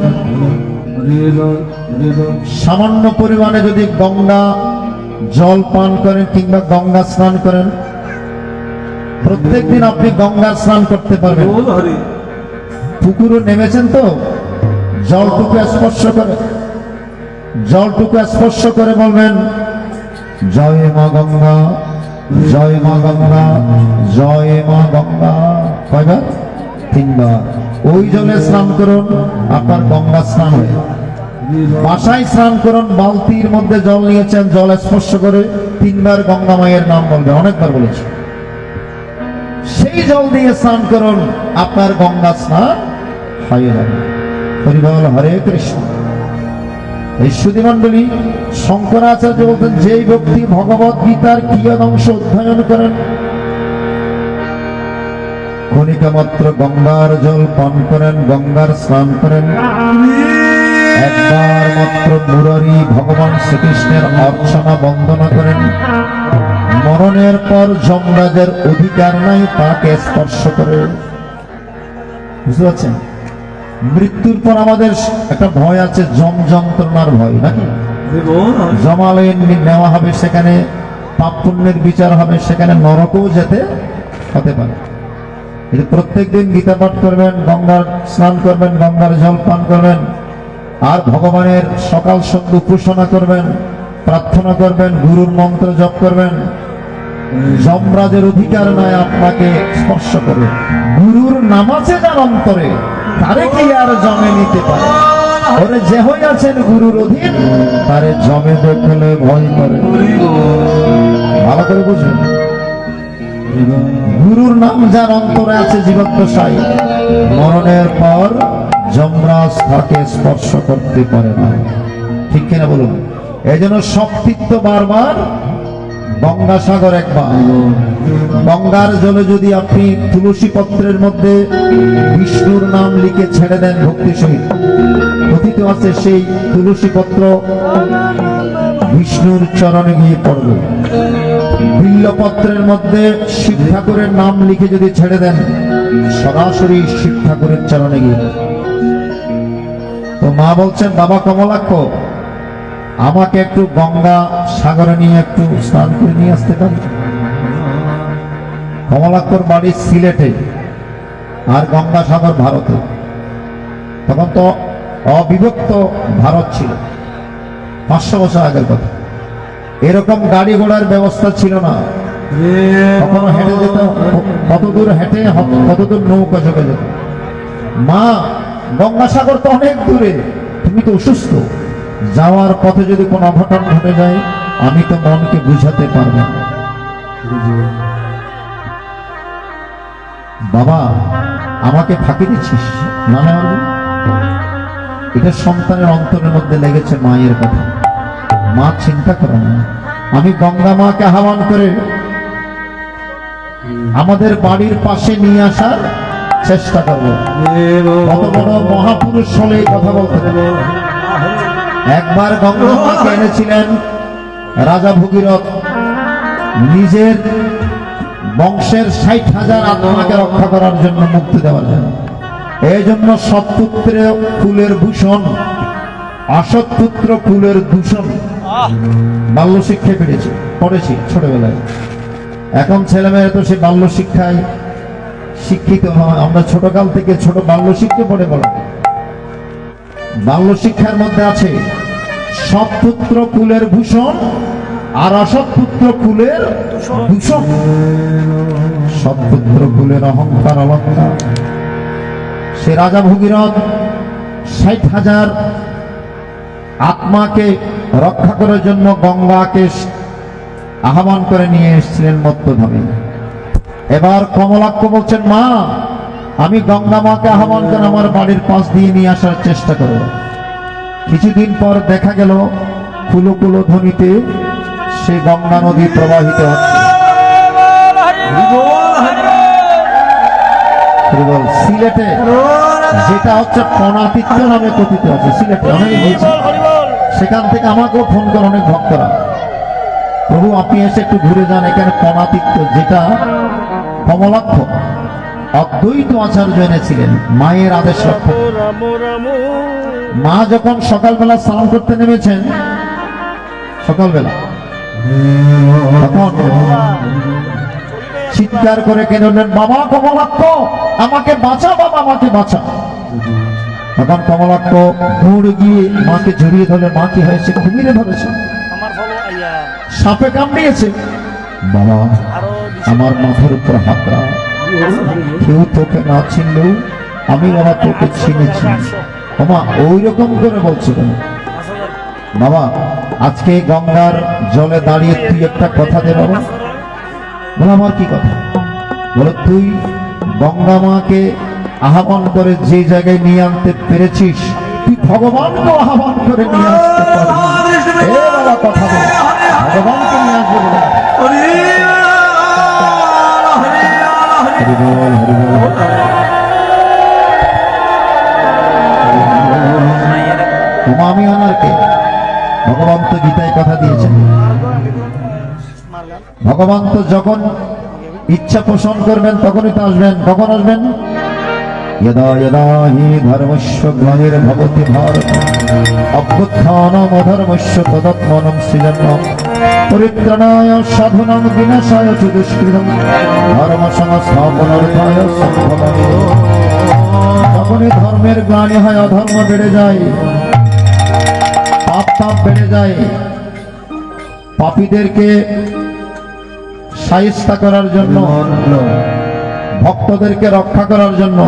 সামান্য পরিমাণে যদি গঙ্গা জল পান করেন কিংবা গঙ্গা স্নান করেন, প্রত্যেক দিন আপনি গঙ্গা স্নান করতে পারবেন। পুকুরে নেমেছেন তো, জলটুকু স্পর্শ করে বলবেন জয় মা গঙ্গা, জয় মা গঙ্গা, জয় মা গঙ্গা। কয়বার? 3 বার। ওই জলে স্নান করুন, আপনার গঙ্গা স্নান হয়ে। বাসায় স্নান করুন, বালতির মধ্যে জল নিয়েছেন, জল স্পর্শ করে 3 বার গঙ্গা মায়ের নাম বলবে, অনেকবার বলেছি। সেই জল দিয়ে স্নান করুন, আপনার গঙ্গা স্নান হয়ে যাবে। হরিবল, হরে কৃষ্ণ। এই সুধী মণ্ডলী, শঙ্করাচার্য বলতেন, যেই ব্যক্তি ভগবত গীতার কিয়দংশ অধ্যয়ন করেন, কণিকা মাত্র গঙ্গার জল পান করেন, গঙ্গার স্নান করেন, একবার মাত্র মুরারি ভগবান শ্রীকৃষ্ণের অর্চনা বন্দনা করেন, মরণের পর যমরাজের অধিকার নাই তাকে স্পর্শ করে। বুঝতে পারছেন? মৃত্যুর পর আমাদের একটা ভয় আছে, যম যন্ত্রণার ভয়, নাকি? জমালয়ে নেওয়া হবে, সেখানে পাপ পুণ্যের বিচার হবে, সেখানে নরকও যেতে হতে পারে। কিন্তু প্রত্যেক দিন গীতা পাঠ করবেন, গঙ্গার স্নান করবেন, গঙ্গার জল পান করবেন, আর ভগবানের সকাল সন্ধ্যা উপাসনা করবেন, প্রার্থনা করবেন, গুরুর মন্ত্র জপ করবেন। যমরাজের অধিকার নয় আপনাকে স্পর্শ করে। গুরুর নাম আছে যার অন্তরে, তারে কি আর জমে নিতে পারে? ওরে যে হইয়াছেন গুরুর অধীন, তারে জমে দেখলে ভয় করে। ভালো করে বুঝুন, গুরুর নাম যার অন্তরে আছে জীবদ্দশায়, মরণের পর যমরাজ তাকে স্পর্শ করতে পারে না। ঠিক কিনা বলুন? এই জন্য সব তীর্থ বারবার, গঙ্গাসাগর একবার। গঙ্গার জলে যদি আপনি তুলসী পত্রের মধ্যে বিষ্ণুর নাম লিখে ছেড়ে দেন ভক্তি সহিত, কথিত আছে সেই তুলসী পত্র বিষ্ণুর চরণে গিয়ে পড়বে। বিল্লপত্রের মধ্যে শিব ঠাকুরের নাম লিখে যদি ছেড়ে দেন, সরাসরি শিব ঠাকুরের চরণে গিয়ে। তো মা বলছেন, বাবা কমলাক্ষ, আমাকে একটু গঙ্গা সাগরে নিয়ে একটু স্নান করে নিয়ে আসতে পারি? কমলাক্ষর বাড়ি সিলেটে, আর গঙ্গাসাগর ভারতে। তখন তো অবিভক্ত ভারত ছিল, 500 বছর আগের কথা। এরকম গাড়ি ঘোড়ার ব্যবস্থা ছিল না, কখনো হেঁটে যেত, কতদূর হেঁটে কতদূর নৌকা চলে যেত। মা, গঙ্গাসাগর তো অনেক দূরে, তুমি তো অসুস্থ, যাওয়ার পথে যদি কোনো অঘটন ঘটে যায় আমি তো মনকে বুঝাতে পারবো না। বাবা, আমাকে ফাঁকি দিচ্ছিস না? না, এটা সন্তানের অন্তরের মধ্যে লেগেছে মায়ের কথা। মা, চিন্তা করো না, আমি গঙ্গা মাকে আহ্বান করে আমাদের বাড়ির পাশে নিয়ে আসার চেষ্টা করবো। কত বড় মহাপুরুষ হলে এই কথা বলতে পারে। একবার গঙ্গা মাকে এনেছিলেন রাজা ভগীরথ, নিজের বংশের 60,000 আত্মাকে রক্ষা করার জন্য, মুক্তি দেওয়ার জন্য। এই জন্য সৎপুত্র ফুলের ভূষণ, অসৎপুত্র ফুলের দূষণ। বাল্য শিক্ষায় পড়েছি ছোটবেলায়। এখন ছেলেমেয়েরা তো সে বাল্য শিক্ষায় শিক্ষিত হয়। আমরা ছোটকাল থেকে ছোট বাল্য শিক্ষা পড়ে বলা। বাল্য শিক্ষার মধ্যে আছে সৎপুত্র কুলের ভূষণ আর অসৎপুত্র কুলের দূষণ। সৎপুত্র কুলের অহংকার অলঙ্কার। সে রাজা ভগীরথ 60,000 আত্মাকে রক্ষা করার জন্য গঙ্গাকে আহ্বান করে নিয়ে এসেছিলেন মত্তধামে। এবার কমলাক্ষ বলছেন, মা, আমি গঙ্গা মাকে আহ্বান করে আমার বাড়ির পাশ দিয়ে নিয়ে আসার চেষ্টা করব। কিছুদিন পর দেখা গেল কুলো কুলো ধ্বনিতে সে গঙ্গা নদী প্রবাহিত হচ্ছে। সিলেটে যেটা হচ্ছে পনাতীর্থ নামে কথিত আছে, সিলেটে অনেকে গিয়েছে, সেখান থেকে আমাকেও ফোন করে অনেক ভক্তরা, প্রভু আপনি এসে একটু ঘুরে যান, এখানে পনাতীর্থ, যেটা কমলাক্ষ অদ্বৈত আচার্য এনেছিলেন মায়ের আদেশ রক্ষা। মা যখন সকালবেলা স্নান করতে নেমেছেন, সকালবেলা, তখন চিৎকার করে কেঁদে উঠলেন, বাবা কমলাক্ষ, আমাকে বাঁচা, বাবা আমাকে বাঁচা। তখন কমলাক্ষ দৌড়ে গিয়ে মাকে জড়িয়ে ধরলেন। মা কি হয়েছে? কুমিরে ধরেছে, সাপে কামড়িয়েছে। বাবা, আমার মাথার উপর হাত রাখ, কেউ তোকে না চিনলেও আমি বাবা তোকে চিনেছি। বাবা ওই রকম করে বলছিলেন, বাবা আজকে গঙ্গার জলে দাঁড়িয়ে তুই একটা কথা দে বাবা। বলো, আমার কি কথা? বলো, তুই গঙ্গা মাকে আহ্বান করে যে জায়গায় নিয়ে আনতে পেরেছিস, তুই ভগবানকে আহ্বান করে নিয়ে আসতে পারবি। এ বাবা কথা বল, ভগবানকে নিয়ে আসবে বলে। আমি ওনারকে, ভগবান তো গীতায় কথা দিয়েছেন, ভগবান তো যখন ইচ্ছা পোষণ করবেন তখনই তো আসবেন। কখন আসবেন? यदा यदा हि धर्मस्य ग्लानिर्भवति भारत अभ्युत्थानमधर्मस्य तदात्मानं सृजन्नं परित्राणाय साधूनां विनाशाय च दुष्कृतं धर्मसंस्थापनार्थाय संभवामि। যখনই ধর্মের গ্লানি হয়, অধর্ম বেড়ে যায়, পাপ তাপ বেড়ে যায়, পাপীদেরকে শায়েস্তা করার জন্য, ভক্তদেরকে রক্ষা করার জন্য,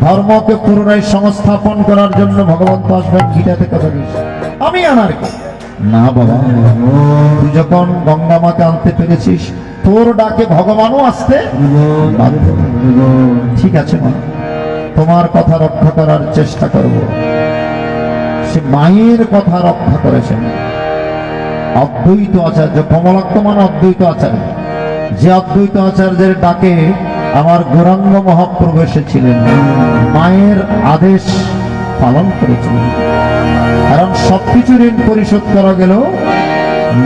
ধর্মকে পুনরায় সংস্থাপন করার জন্য ভগবান তো আসবেন। গীতাতে কথা দিয়েছে। আমি আনার না বাবা, তুই যখন গঙ্গা মাকে আনতে পেরেছিস, তোর ডাকে ভগবানও আসতে বাধ্য। ঠিক আছে মা, তোমার কথা রক্ষা করার চেষ্টা করব। সে মায়ের কথা রক্ষা করেছেন অদ্বৈত আচার্য। কমলাক্ষ মানে অদ্বৈত আচার্য, যে অদ্বৈত আচার্যের ডাকে আমার গৌরাঙ্গ মহাপ্রভু এসেছিলেন, মায়ের আদেশ পালন করেছিলেন। কারণ সবকিছু ঋণ পরিশোধ করা গেল,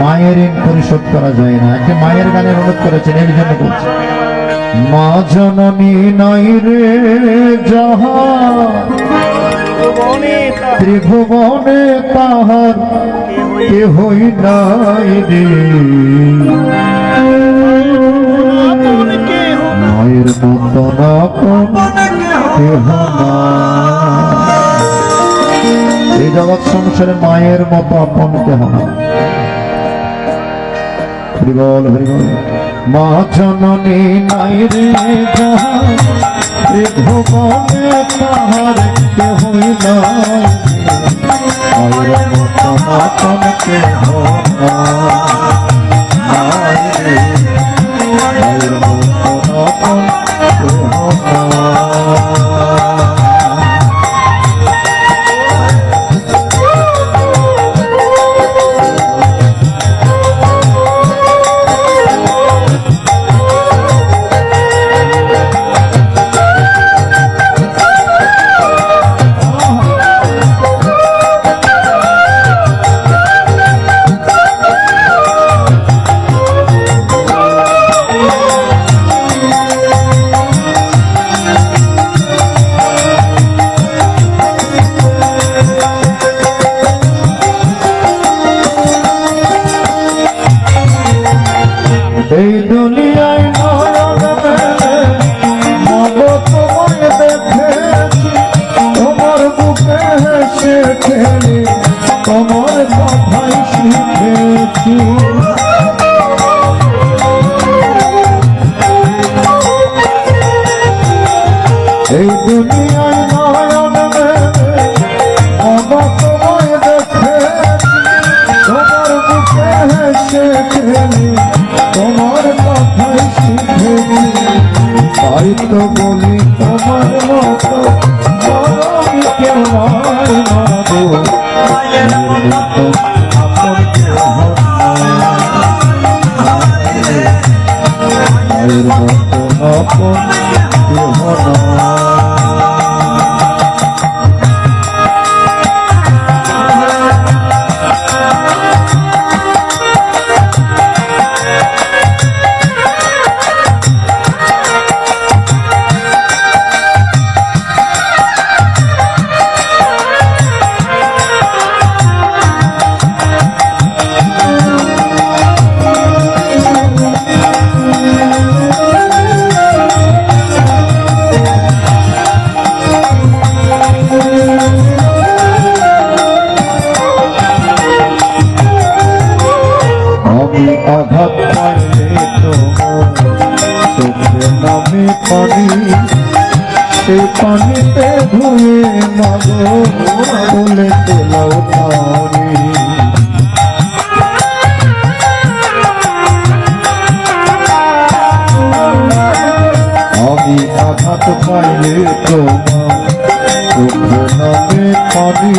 মায়ের ঋণ পরিশোধ করা যায় না। একটা মায়ের গানের অনুরোধ করেছেন, এই জন্য বলছি, মা জননী নাই রে যাহা ত্রিভুবনে তাহার কেহই নাই রে, মায়ের মতো এই জগৎ সংসারে মায়ের মতো আপন কেহ না। হরিবল হরিবল। মা জননী নাই রে যাহা এ ভুবনে তাহার কেহই নাই, মায়ের মতো আপন কেহ নাই রে, মায়ের মতো আপন কেহ নাই। এই দুনিয়ায় নয়ন মেলে মগ তোমায় দেখেছি, তোমার বুকে হেসে খেলে তোমার কথাই শিখেছি। এই দুনিয়ায় নয়ন মেলে মগ তোমায় দেখেছি, তোমার বুকে হেসে খেলে তোমার কথাই শিখেছি। তাই তো বলি তোমার মতো আমি কেউ নয় মাগো, মায়ের মতো আপন কেহ নাই, মায়ের মতো আপন কেহ নাই। আমি আঘাত পাইলে তোমার চোখে নামে পানি, সে পানিতে ধুয়ে মাগো বলে তোলাও পানি। আমি আঘাত পাইলে তোমার চোখে নামে পানি,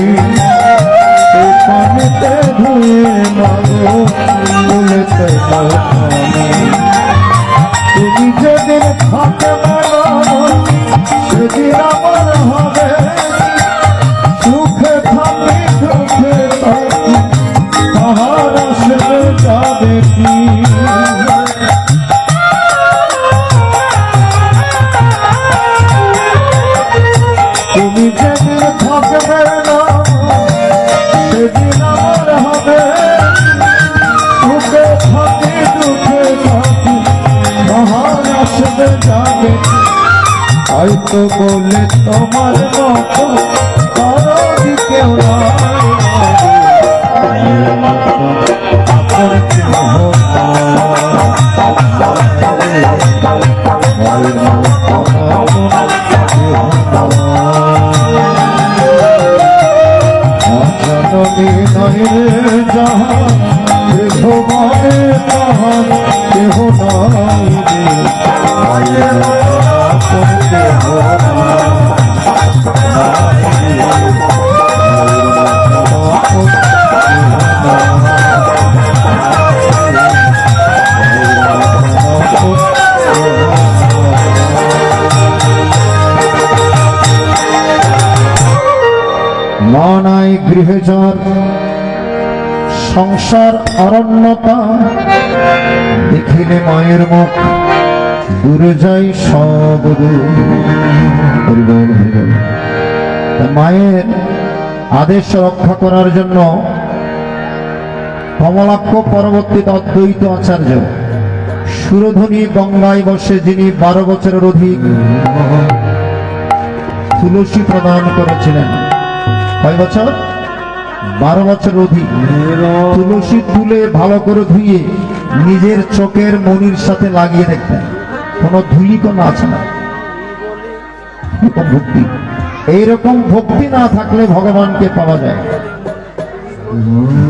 সে পানিতে ধুয়ে মাগো বলে তোলাও পানি। তুমি যেদিন থাকবে না সেদিন আমার হবে, সুখে থাকি সুখে থাকি তাহার আসবে যাবে কি। তুমি যেদিন থাকবে না সেদিন আমার হবে, সুখে থাকি দুঃখে থাকি তাহার আসবে যাবে। হয়তো বলে তোমার মতো কারো কেউ নাই, মায়ের মতো আপন কেহ নাই, মায়ের মতো আপন কেহ নাই। জননী নাই রে যাহা এ ভুবনে তাহার কেহ নাই রে, মায়ের মতো আপন কেহ নাই, মায়ের মতো আপন কেহ নাই। মা নাই গৃহে জ্বর সংসার অরণ্যতা, দেখিলে মায়ের মুখ দূরে যাই সব দূর। হরিবল হরিবল। মায়ের আদেশ রক্ষা করার জন্য কমলাক্ষ পরবর্তীতে অদ্বৈত আচার্য সুরধ্বনি গঙ্গায় বসে যিনি 12 বছরের অধিক তুলসী প্রদান করেছিলেন। কয় বছর? 12 বছর অধিক। তুলসী তুলে ভালো করে ধুয়ে নিজের চোখের মনির সাথে লাগিয়ে দেখতেন, কোনো ধূলিকণা আছে না। এরকম ভক্তি, এইরকম ভক্তি না থাকলে ভগবানকে পাওয়া যায়।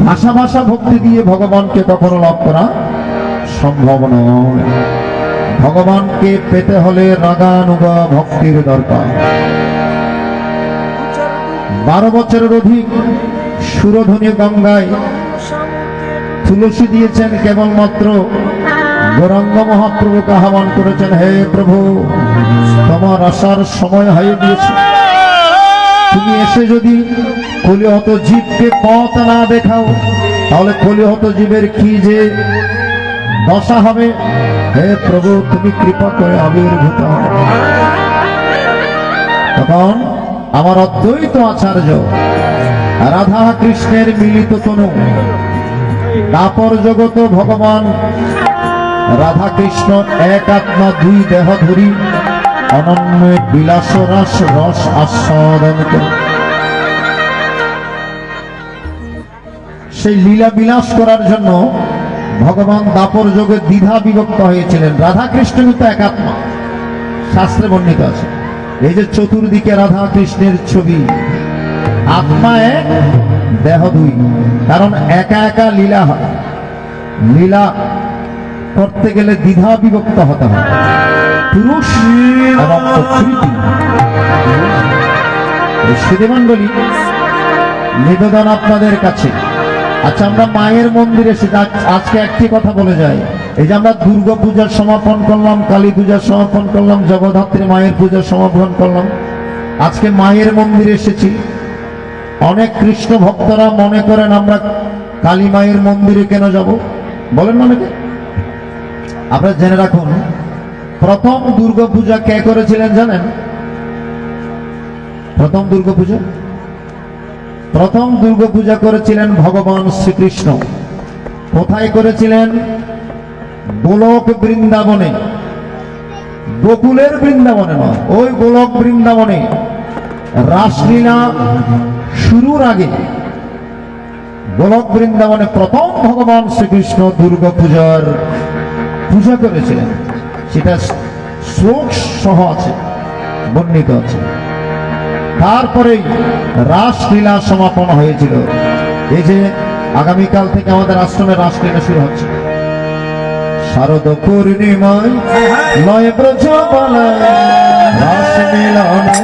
ভাষা ভাষা ভক্তি দিয়ে ভগবানকে কখনো লাভ করা সম্ভব নয়। ভগবানকে পেতে হলে রাগানুগা ভক্তির দরকার। 12 বছরের অধিক সুরধ্বনি গঙ্গায় তুলসী দিয়েছেন, কেবলমাত্র গৌরাঙ্গ মহাপ্রভুকে আহ্বান করেছেন, হে প্রভু তোমার আসার সময় হয়ে গিয়েছে, তুমি এসে যদি কলিহত জীবকে পথ না দেখাও তাহলে কলিহত জীবের কি যে দশা হবে। হে প্রভু তুমি কৃপা করে আবির্ভূত হও। তখন আমার অদ্বৈত আচার্য রাধা কৃষ্ণের মিলিত তনু, দাপর জগত ভগবান রাধা কৃষ্ণ এক আত্মা দুই দেহ ধরি অনন্য বিলাস রস রস আস্বাদন করে সেই লীলা বিলাস করার জন্য ভগবান দাপর যোগে দ্বিধা বিভক্ত হয়েছিলেন। রাধা কৃষ্ণ কিন্তু এক আত্মা, শাস্ত্রে বর্ণিত আছে। এই যে চতুর্দিকে রাধা কৃষ্ণের ছবি, আত্মা এক দেহ দুই, কারণ একা একা লীলা হয়। লীলা করতে গেলে দ্বিধা বিভক্ত হতে হয়, পুরুষ এবং প্রকৃতি। শ্রীমণ্ডলী নিবেদন আপনাদের কাছে। আচ্ছা, আমরা মায়ের মন্দিরে আজকে একটি কথা বলে যাই। এই যে আমরা দুর্গা পূজার সমাপন করলাম, কালী পূজার সমাপন করলাম, জগদ্ধাত্রী মায়ের পূজার সমাপন করলাম, আজকে মায়ের মন্দিরে এসেছি। অনেক কৃষ্ণ ভক্তরা মনে করেন আমরা কালী মায়ের মন্দিরে কেন যাব, বলেন না অনেকে। আপনারা জেনে রাখুন, প্রথম দুর্গা পূজা কে করেছিলেন জানেন? প্রথম দুর্গা পূজা করেছিলেন ভগবান শ্রীকৃষ্ণ। কোথায় করেছিলেন? গোলক বৃন্দাবনে, গোকুলের বৃন্দাবনে নয়, ওই গোলক বৃন্দাবনে রাসলীলা শুরুর আগে গোলক বৃন্দাবনে প্রথম ভগবান শ্রীকৃষ্ণ দুর্গা পূজার পূজা করেছিলেন। সেটা শ্লোক সহ আছে, বর্ণিত আছে। তারপরেই রাসলীলা সমাপন হয়েছিল। এই যে আগামীকাল থেকে আমাদের আশ্রমে রাসলীলা শুরু হচ্ছে। শারদ পূর্ণিমায় নয় ব্রজবালায় রাস মিলনে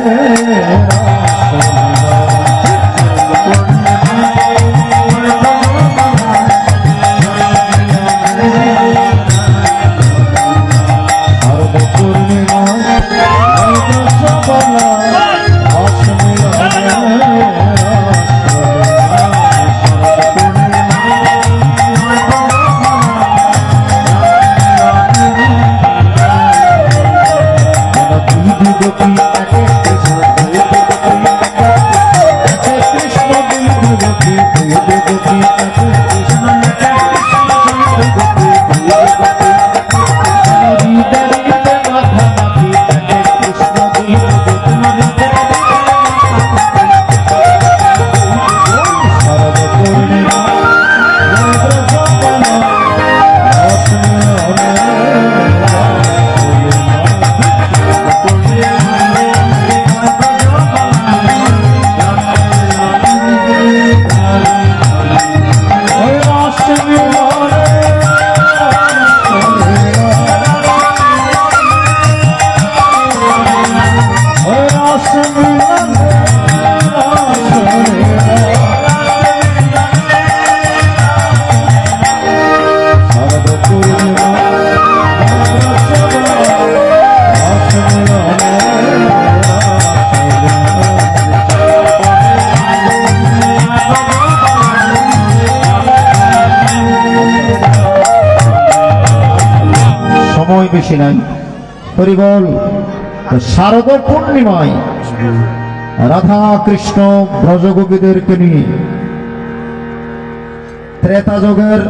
বেশি নাই। হরিবল। শারদ পূর্ণিমায় রাধা কৃষ্ণ ব্রজগোপীদেরকে নিয়ে ত্রেতা যুগের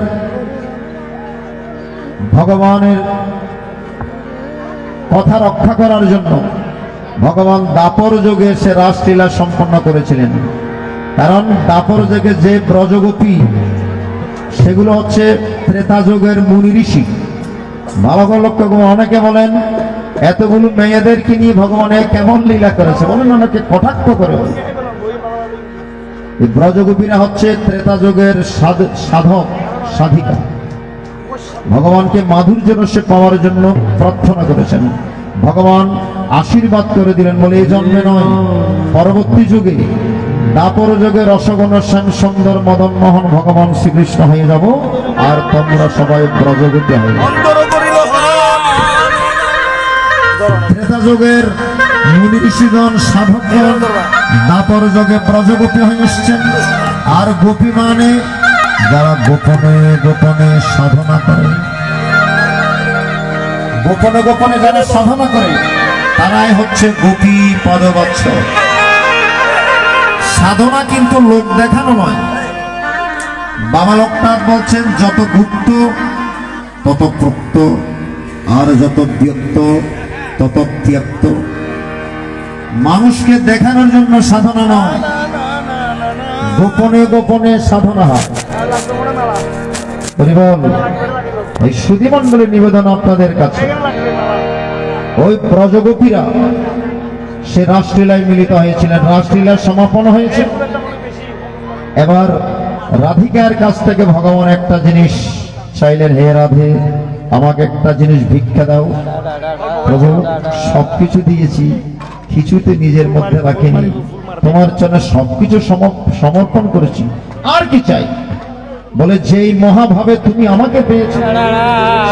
ভগবানের কথা রক্ষা করার জন্য ভগবান দাপর যুগে সে রাসলীলা সম্পন্ন করেছিলেন। কারণ দাপর যুগে যে ব্রজগোপী সেগুলো হচ্ছে ত্রেতা যুগের মুনি ঋষি। ভালো করে লক্ষ্য করুন, অনেকে বলেন এতগুলো মেয়েদেরকে নিয়ে ভগবানে কেমন লীলা করেছে, বলেন অনেকে কটাক্ষ করে বলে। এই ব্রজগোপীরা হচ্ছে ত্রেতা যুগের সাধক সাধিকা। ভগবানকে মাধুর্য রসে পাওয়ার জন্য প্রার্থনা করেছেন। ভগবান আশীর্বাদ করে দিলেন বলে এই জন্মে নয়, পরবর্তী যুগে দাপর যুগে রসগুণ শ্যাম সুন্দর মদন মোহন ভগবান শ্রীকৃষ্ণ হয়ে যাব, আর তোমরা সবাই ব্রজগোপী হয়ে যাবে। ত্রেতা যুগের মুনি ঋষিগণ সাধকগণ দাপর যুগে ব্রজগোপী হয়ে এসছেন। আর গোপী মানে যারা গোপনে গোপনে সাধনা করে, গোপনে গোপনে যারা সাধনা করে তারাই হচ্ছে গোপী পদবৎসল। সাধনা কিন্তু লোক দেখানো নয়। বাবা লোকনাথ বলছেন যত গুপ্ত তত প্রক্ত, আর যত ব্যক্ত তত ত্যক্ত। মানুষকে দেখানোর জন্য সাধনা নয়, গোপনে গোপনে সাধনা হয়। এই সুধী মণ্ডলের নিবেদন আপনাদের কাছে, ওই ব্রজগোপীরা সে রাসলীলায় মিলিত হয়েছিলেন, রাসলীলার সমাপন হয়েছে। এবার রাধিকার কাছ থেকে ভগবান একটা জিনিস চাইলেন, হে রাধে আমাকে একটা জিনিস ভিক্ষা দাও। প্রভু সবকিছু দিয়েছি, কিছুতে নিজের মধ্যে রাখিনি, তোমার জন্য সবকিছু সমর্পণ করেছি, আর কি চাই? বলে যেই মহাভাবে তুমি আমাকে পেয়েছো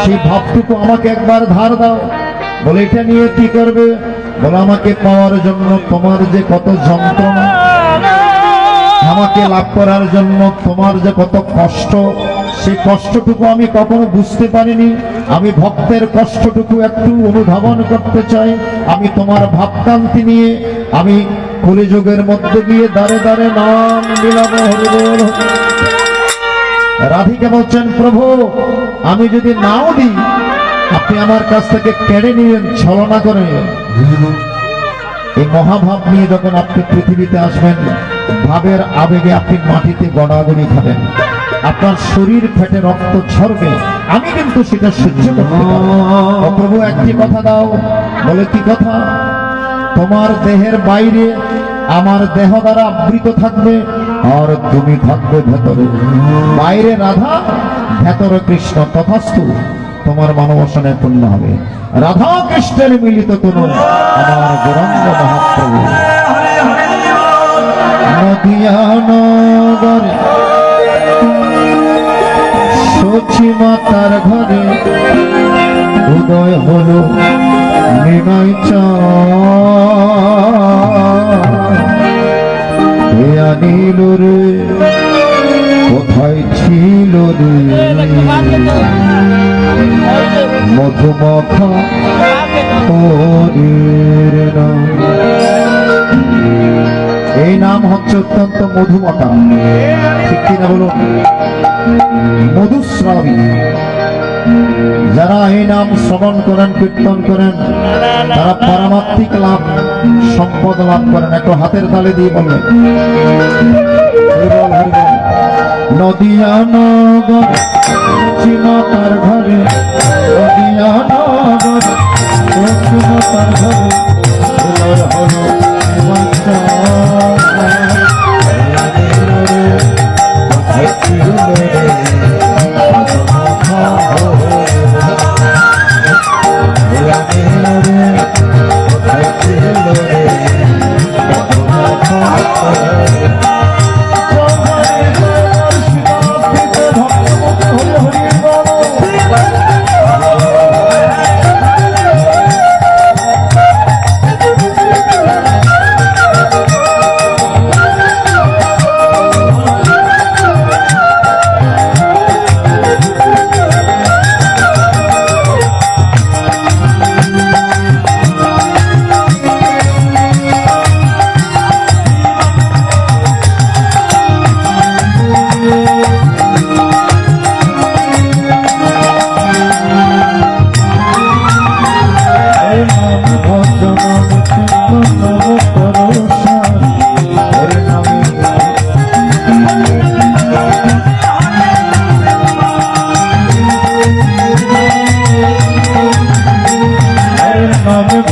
সেই ভাবটুকু আমাকে একবার ধার দাও। বলে এটা নিয়ে কি করবে? বলে আমাকে পাওয়ার জন্য তোমার যে কত যন্ত্রণা, আমাকে লাভ করার জন্য তোমার যে কত কষ্ট, সেই কষ্টটুকু আমি কখনো বুঝতে পারিনি। আমি ভক্তের কষ্টটুকু একটু অনুধাবন করতে চাই। আমি তোমার ভাবকান্তি নিয়ে আমি কলিযুগের মধ্যে গিয়ে দাঁড়ে দাঁড়ে নাম বিলাবো হরি বল। রাধিকা বলছেন, প্রভু আমি যদি নাও দিই আপনি আমার কাছ থেকে কেড়ে নিলেন ছলনা করে। এই মহাভাব নিয়ে যখন আপনি পৃথিবীতে আসবেন, ভাবের আবেগে আপনি মাটিতে গড়াগড়ি খাবেন, আপনার শরীর ফেটে রক্ত ঝরবে, আমি কিন্তু সেটা সহ্য করতে পারবো না। ও প্রভু একটি কথা দাও। বলে কি কথা? তোমার দেহের বাইরে আমার দেহ দ্বারা আবৃত থাকবে, আর তুমি থাকবে ভেতরে। বাইরে রাধা, ভেতরে কৃষ্ণ, তথাস্তু। তোমার মানবসনে পূর্ণ হবে। রাধা কৃষ্ণের মিলিত তনু আমার গৌরাঙ্গ মহাপ্রভু। নদিয়া নগরে সচি মাতার ঘরে উদয় হলো নিমাই চানিল রে, কোথায় ছিল রে মধুমাখা হরির নাম। এই নাম হচ্ছে অত্যন্ত মধুমাখা, ঠিক কিনা বলুন? মধুস্রাবী। যারা এই নাম শ্রবণ করেন, কীর্তন করেন, তারা পারমাত্মিক লাভ, সম্পদ লাভ করেন। একটু হাতের তালে দিয়ে বললেন নদিয়া নগর চিমাতার ঘরে, নদিয়া নগর চিমাতার ঘরে হলো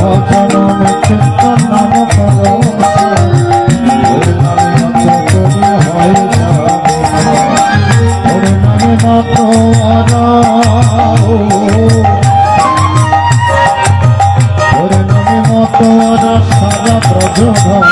ভজন কীর্তন নাম করো ওরে নামে আছো তুমি হয়ে যাবে ওরে নামে মাত্র ওরে নামে মতো সারা প্রযোজন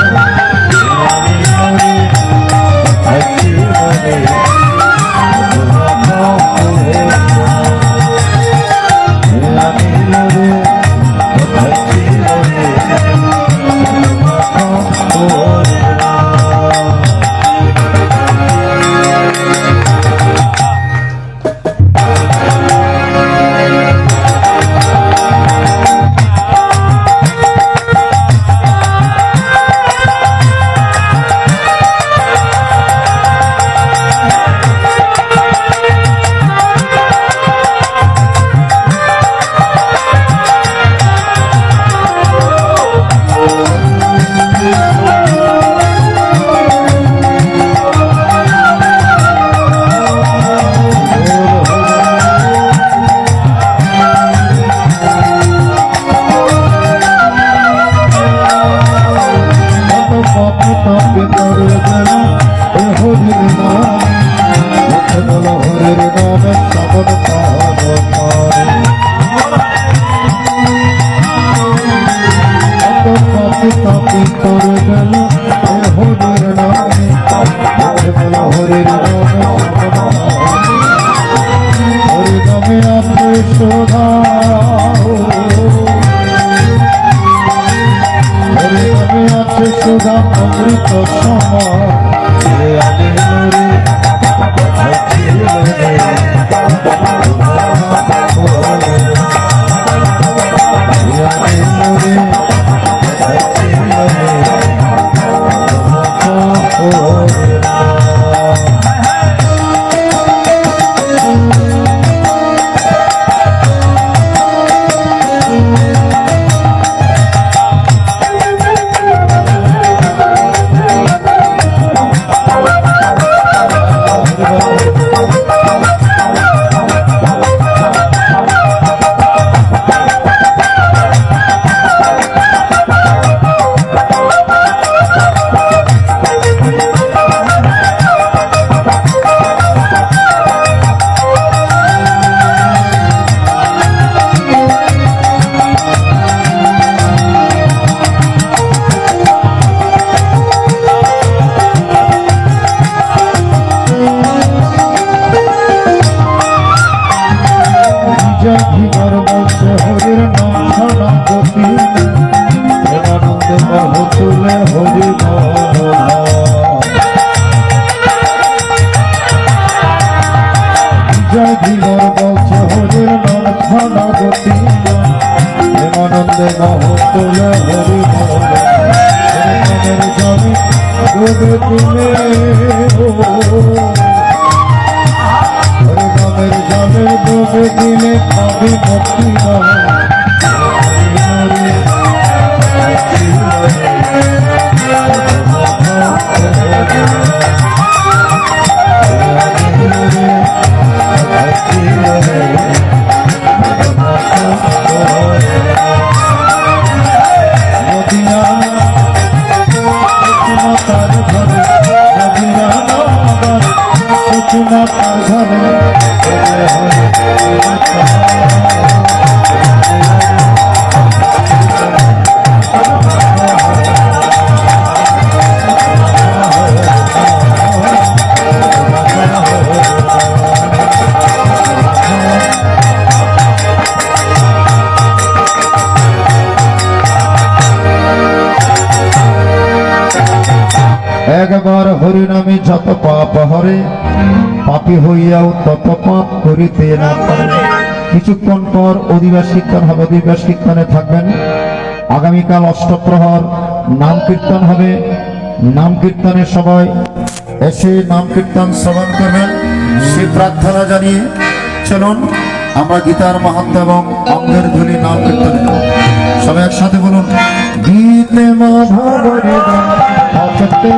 সুধা অমৃত জয় ধীবর বলছে হরির নাম ধনগতি প্রেমানন্দে মহতুলে হরি মনের জমি ডুবে দিলে হরি নামের জলে ডুবে দিলে কবি মুক্তি একবার হরি নামে যত পাপ হরে পাপী হইয়াও তত পাপ করিতে না পারে। কিছুক্ষণ পর অধিবাস কীর্তন হবে, অধিবাস কীর্তনে থাকবেন। আগামীকাল অষ্টপ্রহর নাম কীর্তন হবে, নাম কীর্তনের সবাই এসে নাম কীর্তন শ্রবণ করবেন। সে প্রার্থনা জানিয়ে চলুন আমরা গীতার মাহাত্ম্য এবং অঙ্গের ধ্বনি নাম কীর্তন সবাই একসাথে বলুন। গীতে মাধবরে গীতে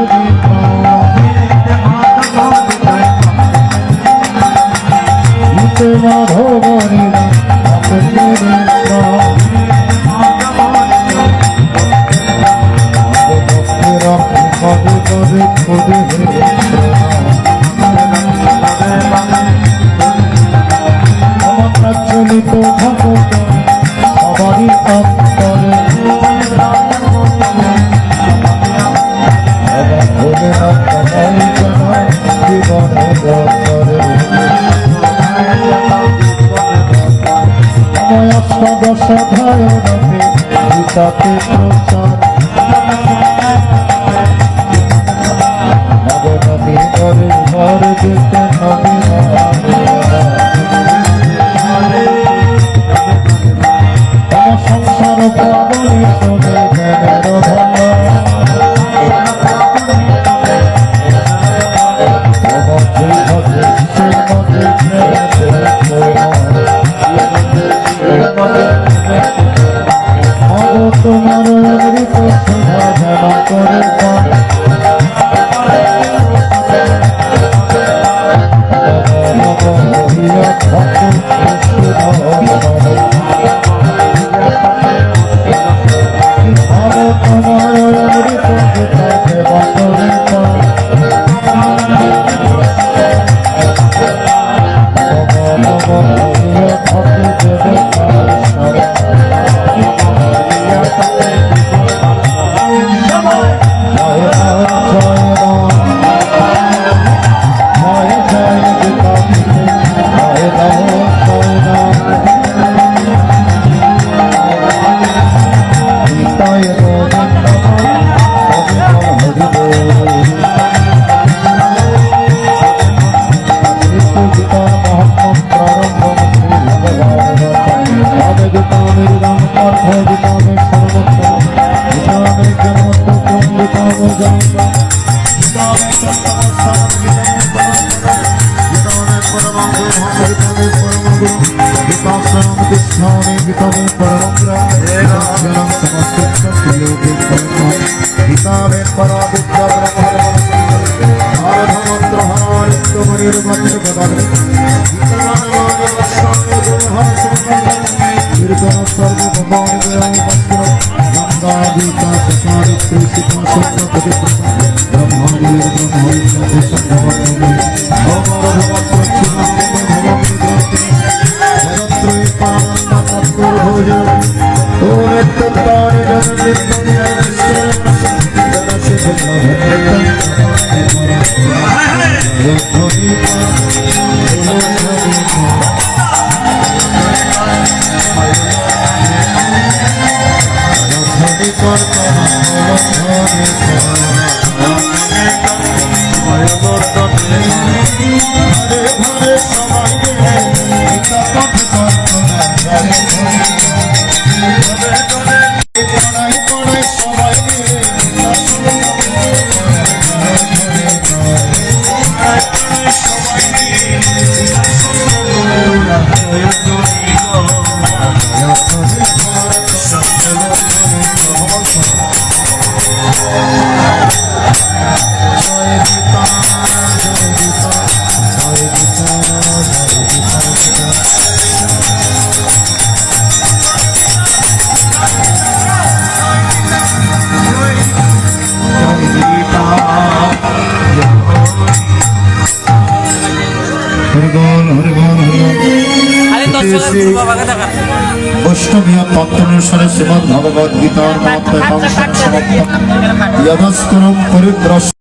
মাধবরে সংসার পাবনে শোনে জ্ঞানের তোমার অমৃত শোভা যেন করে বৈষ্ণবীয় তত্ত্ব অনুসারে শ্রীমদ্ ভগবদ্ গীতার মহাত্ম্য এবং সমাপ্ত যদস্করম পরিদ্রষ্ট